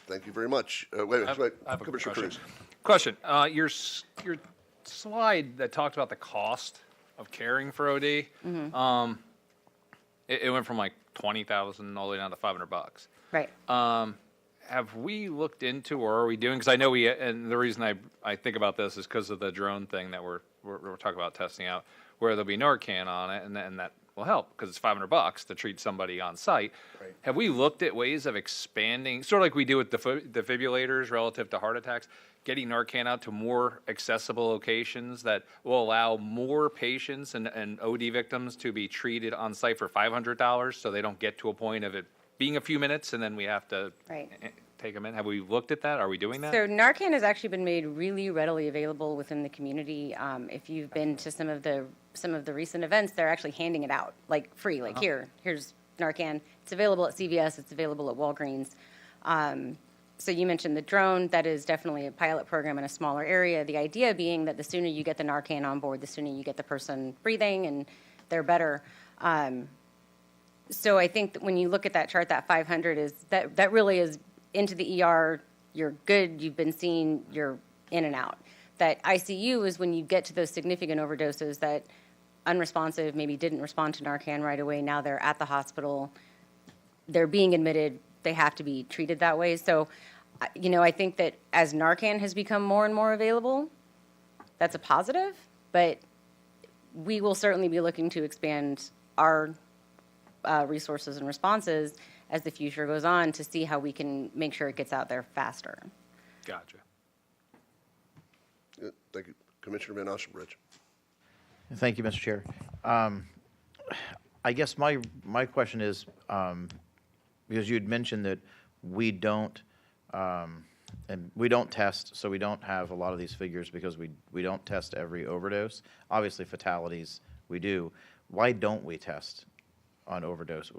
Thank you very much. Wait, I have a Commissioner question. Cruz. Question. Your slide that talked about the cost of caring for OD, it went from like $20,000 all the way down to $500. Right. Have we looked into, or are we doing? Because I know and the reason I think about this is because of the drone thing that we're talking about testing out, where there'll be Narcan on it, and that will help because it's $500 to treat somebody on site. Right. Have we looked at ways of expanding, sort of like we do with defibrillators relative to heart attacks, getting Narcan out to more accessible locations that will allow more patients and OD victims to be treated on site for $500 so they don't get to a point of it being a few minutes and then we have to take them in? Have we looked at that? Are we doing that? So Narcan has actually been made really readily available within the community. If you've been to some of the recent events, they're actually handing it out like free. Like here's Narcan. It's available at CVS. It's available at Walgreens. So you mentioned the drone. That is definitely a pilot program in a smaller area. The idea being that the sooner you get the Narcan on board, the sooner you get the person breathing and they're better. So I think that when you look at that chart, that 500 is that really is into the ER. You're good. You've been seen. You're in and out. That ICU is when you get to those significant overdoses that unresponsive, maybe didn't respond to Narcan right away. Now they're at the hospital. They're being admitted. They have to be treated that way. So, I think that as Narcan has become more and more available, that's a positive. But we will certainly be looking to expand our resources and responses as the future goes on to see how we can make sure it gets out there faster. Gotcha. Good. Thank you. Commissioner Van Ostenbridge. Thank you, Mr. Chair. I guess my question is, because you had mentioned that we don't and we don't test, so we don't have a lot of these figures because we don't test every overdose. Obviously, fatalities, we do. Why don't we test on overdose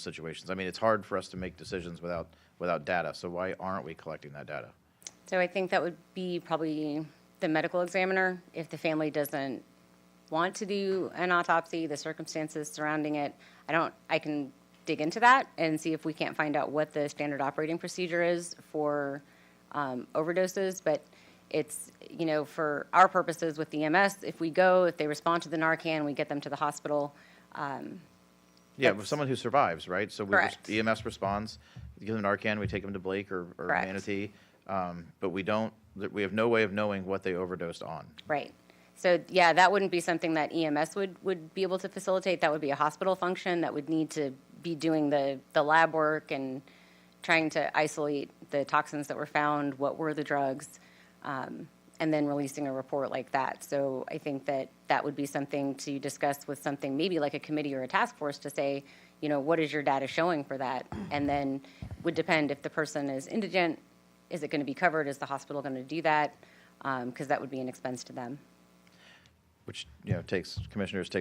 situations? I mean, it's hard for us to make decisions without data, so why aren't we collecting that data? So I think that would be probably the medical examiner. If the family doesn't want to do an autopsy, the circumstances surrounding it, I can dig into that and see if we can't find out what the standard operating procedure is for overdoses. But it's, for our purposes with the EMS, if they respond to the Narcan, we get them to the hospital. Yeah, with someone who survives, right? So Correct. EMS responds, we give them Narcan, we take them to Blake or Correct. Manatee, but we have no way of knowing what they overdosed on. Right. So, yeah, that wouldn't be something that EMS would be able to facilitate. That would be a hospital function that would need to be doing the lab work and trying to isolate the toxins that were found, what were the drugs, and then releasing a report like that. So I think that would be something to discuss with something maybe like a committee or a task force to say, what is your data showing for that? And then would depend if the person is indigent, is it going to be covered? Is the hospital going to do that? Because that would be an expense to them. Which, takes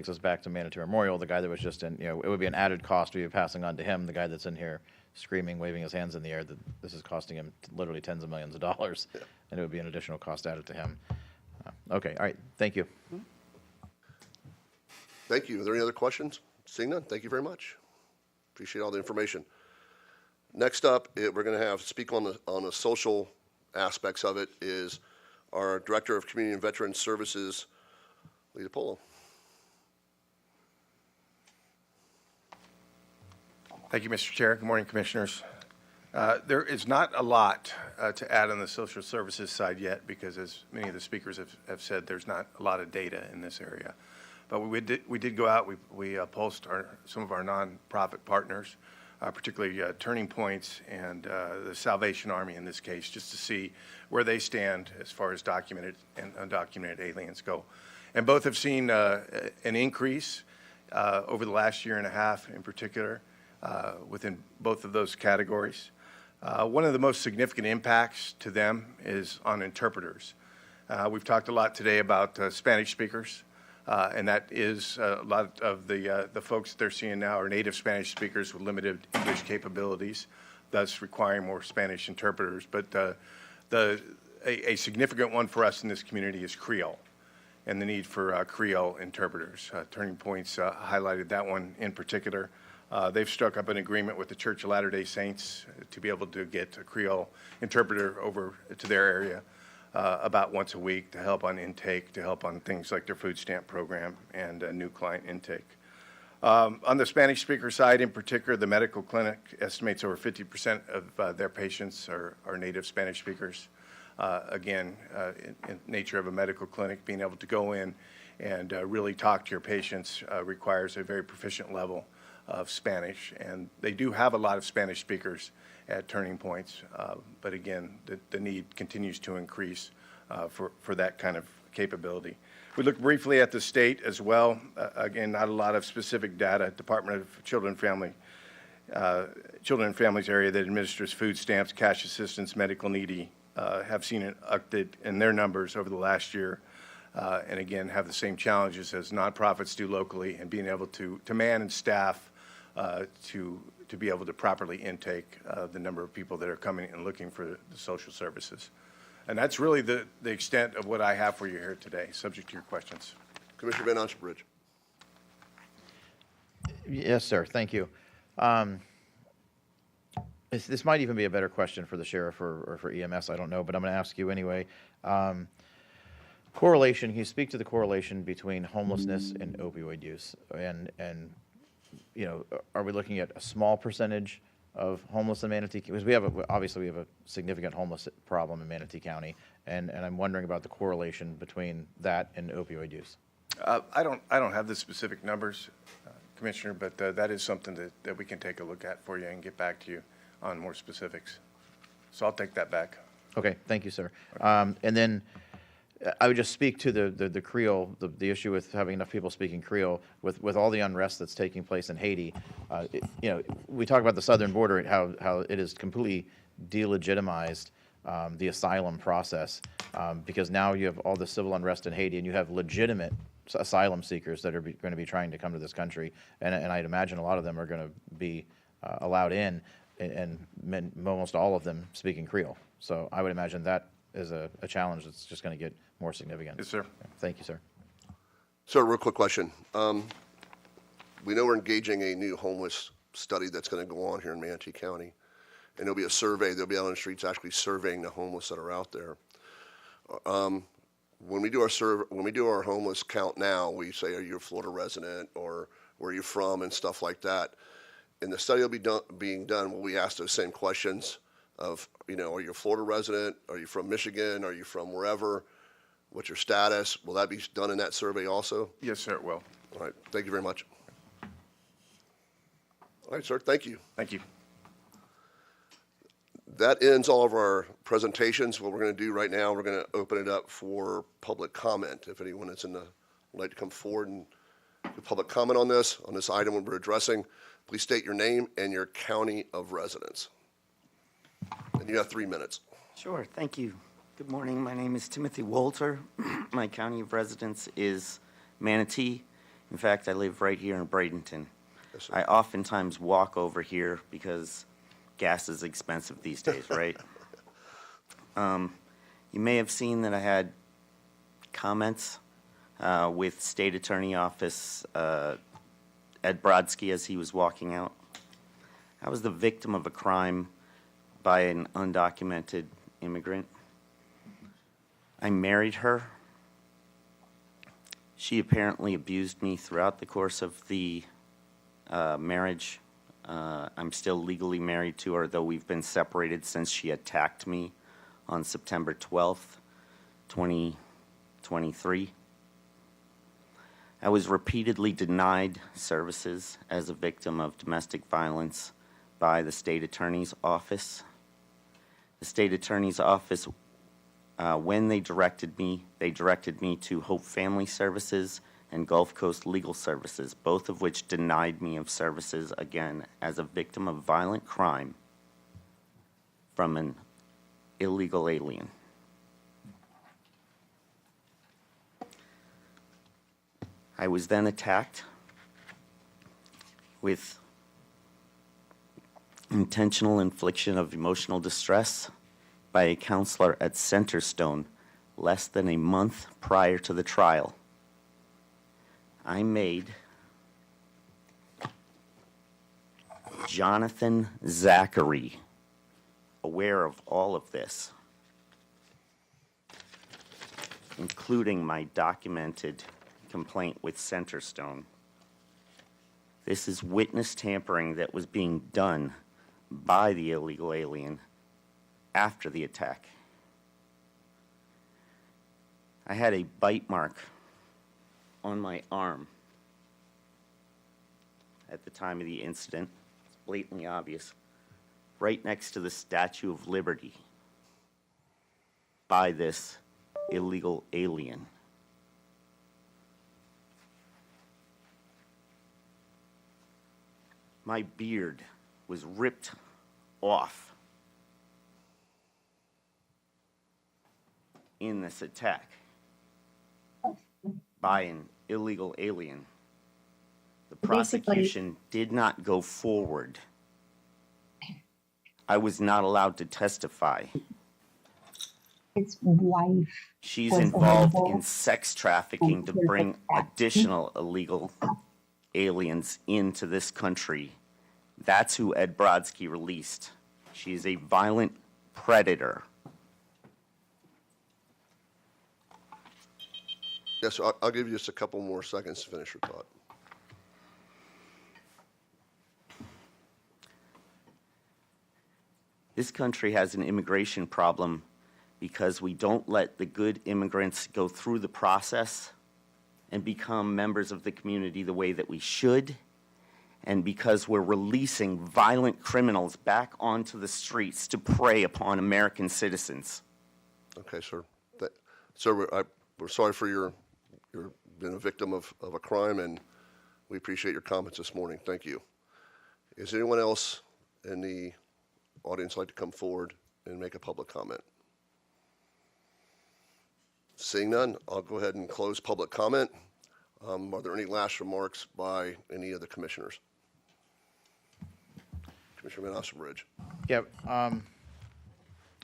us back to Manatee Memorial, the guy that was just in, it would be an added cost we'd be passing on to him, the guy that's in here screaming, waving his hands in the air, that this is costing him literally tens of millions of dollars, and it would be an additional cost added to him. Okay, all right, thank you. Thank you. Are there any other questions? Seeing none, thank you very much. Appreciate all the information. Next up, we're going to have speak on the social aspects of it is our Director of Community and Veteran Services, Lita Polo. Thank you, Mr. Chair. Good morning, Commissioners. There is not a lot to add on the social services side yet because, as many of the speakers have said, there's not a lot of data in this area. But we did go out, we pulsed some of our nonprofit partners, particularly Turning Points and the Salvation Army in this case, just to see where they stand as far as documented and undocumented aliens go. And both have seen an increase over the last year and a half in particular within both of those categories. One of the most significant impacts to them is on interpreters. We've talked a lot today about Spanish speakers, and that is a lot of the folks that they're seeing now are native Spanish speakers with limited English capabilities, thus requiring more Spanish interpreters. But a significant one for us in this community is Creole, and the need for Creole interpreters. Turning Points highlighted that one in particular. They've struck up an agreement with the Church of Latter-day Saints to be able to get a Creole interpreter over to their area about once a week to help on intake, to help on things like their food stamp program and new client intake. On the Spanish speaker side in particular, the medical clinic estimates over 50% of their patients are native Spanish speakers. Again, in nature of a medical clinic, being able to go in and really talk to your patients requires a very proficient level of Spanish, and they do have a lot of Spanish speakers at Turning Points, but again, the need continues to increase for that kind of capability. We looked briefly at the state as well. Again, not a lot of specific data. Department of Children and Families area that administers food stamps, cash assistance, medical needy, have seen an uptick in their numbers over the last year. And again, have the same challenges as nonprofits do locally, and being able to man and staff to be able to properly intake the number of people that are coming and looking for the social services. And that's really the extent of what I have for you here today, subject to your questions. Commissioner Van Onsbridge. Yes, sir, thank you. This might even be a better question for the sheriff or for EMS, I don't know, but I'm going to ask you anyway. Correlation, can you speak to the correlation between homelessness and opioid use? And are we looking at a small percentage of homeless in Manatee? Because obviously we have a significant homeless problem in Manatee County, and I'm wondering about the correlation between that and opioid use. I don't have the specific numbers, Commissioner, but that is something that we can take a look at for you and get back to you on more specifics. So I'll take that back. Okay, thank you, sir. And then I would just speak to the Creole, the issue with having enough people speaking Creole, with all the unrest that's taking place in Haiti. We talk about the southern border, how it is completely delegitimized the asylum process, because now you have all the civil unrest in Haiti, and you have legitimate asylum seekers that are going to be trying to come to this country, and I'd imagine a lot of them are going to be allowed in, and almost all of them speaking Creole. So I would imagine that is a challenge that's just going to get more significant. Yes, sir. Thank you, sir. Sir, real quick question. We know we're engaging a new homeless study that's going to go on here in Manatee County, and there'll be a survey. They'll be out on the streets actually surveying the homeless that are out there. When we do our homeless count now, we say, are you a Florida resident, or where are you from, and stuff like that. And the study will be being done, will we ask those same questions of, are you a Florida resident? Are you from Michigan? Are you from wherever? What's your status? Will that be done in that survey also? Yes, sir, it will. All right, thank you very much. All right, sir, thank you. Thank you. That ends all of our presentations. What we're going to do right now, we're going to open it up for public comment. If anyone is would like to come forward and do public comment on this item we're addressing, please state your name and your county of residence. And you have 3 minutes. Sure, thank you. Good morning, my name is Timothy Walter. My county of residence is Manatee. In fact, I live right here in Bradenton. Yes, sir. I oftentimes walk over here because gas is expensive these days, right? You may have seen that I had comments with State Attorney Office Ed Brodsky as he was walking out. I was the victim of a crime by an undocumented immigrant. I married her. She apparently abused me throughout the course of the marriage. I'm still legally married to her, though we've been separated since she attacked me on September 12th, 2023. I was repeatedly denied services as a victim of domestic violence by the State Attorney's Office. The State Attorney's Office, when they directed me to Hope Family Services and Gulf Coast Legal Services, both of which denied me of services, again, as a victim of violent crime from an illegal alien. I was then attacked with intentional infliction of emotional distress by a counselor at Centerstone less than a month prior to the trial. I made Jonathan Zachary aware of all of this, including my documented complaint with Centerstone. This is witness tampering that was being done by the illegal alien after the attack. I had a bite mark on my arm at the time of the incident. It's blatantly obvious. Right next to the Statue of Liberty by this illegal alien. My beard was ripped off in this attack by an illegal alien. The prosecution did not go forward. I was not allowed to testify. His wife. She's was involved illegal. in sex trafficking to bring additional illegal aliens into this country. That's who Ed Brodsky released. She is a violent predator. Yes, sir, I'll give you just a couple more seconds to finish your thought. This country has an immigration problem because we don't let the good immigrants go through the process and become members of the community the way that we should, and because we're releasing violent criminals back onto the streets to prey upon American citizens. Okay, sir. Sir, we're sorry for you're been a victim of a crime, and we appreciate your comments this morning. Thank you. Is anyone else in the audience like to come forward and make a public comment? Seeing none, I'll go ahead and close public comment. Are there any last remarks by any of the commissioners? Commissioner Van Osterbridge. Yeah, I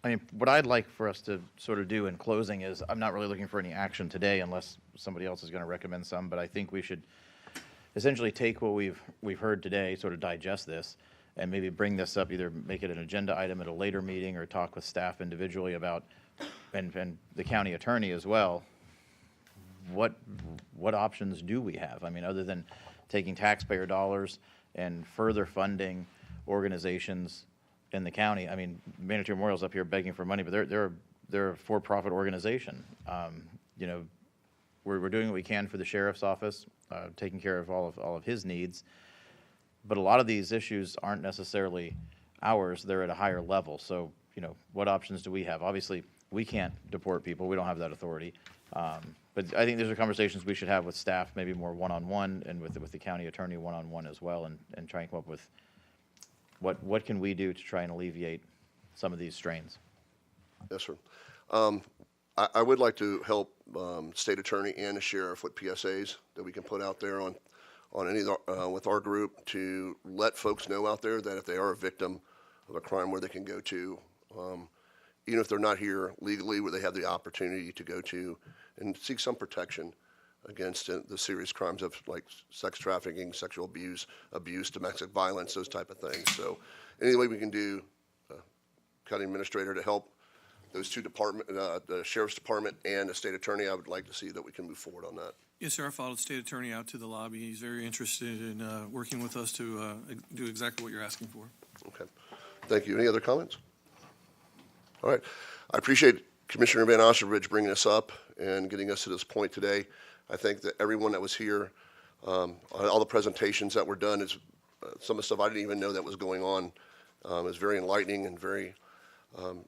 mean, what I'd like for us to sort of do in closing is, I'm not really looking for any action today unless somebody else is going to recommend some, but I think we should essentially take what we've heard today, sort of digest this, and maybe bring this up, either make it an agenda item at a later meeting or talk with staff individually about, and the county attorney as well, what options do we have? I mean, other than taking taxpayer dollars and further funding organizations in the county. I mean, Mandatory Memorial's up here begging for money, but they're a for-profit organization. You know, we're doing what we can for the sheriff's office, taking care of all of his needs. But a lot of these issues aren't necessarily ours. They're at a higher level. So, you know, what options do we have? Obviously, we can't deport people. We don't have that authority. But I think these are conversations we should have with staff, maybe more one-on-one, and with the county attorney one-on-one as well, and try and come up with what can we do to try and alleviate some of these strains. Yes, sir. I would like to help state attorney and the sheriff with PSAs that we can put out there on any of with our group, to let folks know out there that if they are a victim of a crime, where they can go to, even if they're not here legally, where they have the opportunity to go to and seek some protection against the serious crimes of like sex trafficking, sexual abuse, domestic violence, those type of things. So any way we can do, county administrator, to help those two departments, the sheriff's department and the state attorney, I would like to see that we can move forward on that. Yes, sir. I followed state attorney out to the lobby. He's very interested in working with us to do exactly what you're asking for. Okay. Thank you. Any other comments? All right. I appreciate Commissioner Van Osterbridge bringing us up and getting us to this point today. I think that everyone that was here, all the presentations that were done, is some of the stuff I didn't even know that was going on. Is very enlightening and very,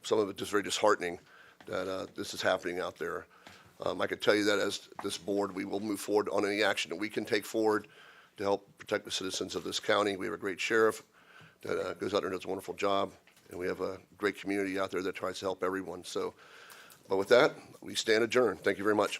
some of it just very disheartening that this is happening out there. I could tell you that as this board, we will move forward on any action that we can take forward to help protect the citizens of this county. We have a great sheriff that goes out there and does a wonderful job, and we have a great community out there that tries to help everyone. So, but with that, we stand adjourned. Thank you very much.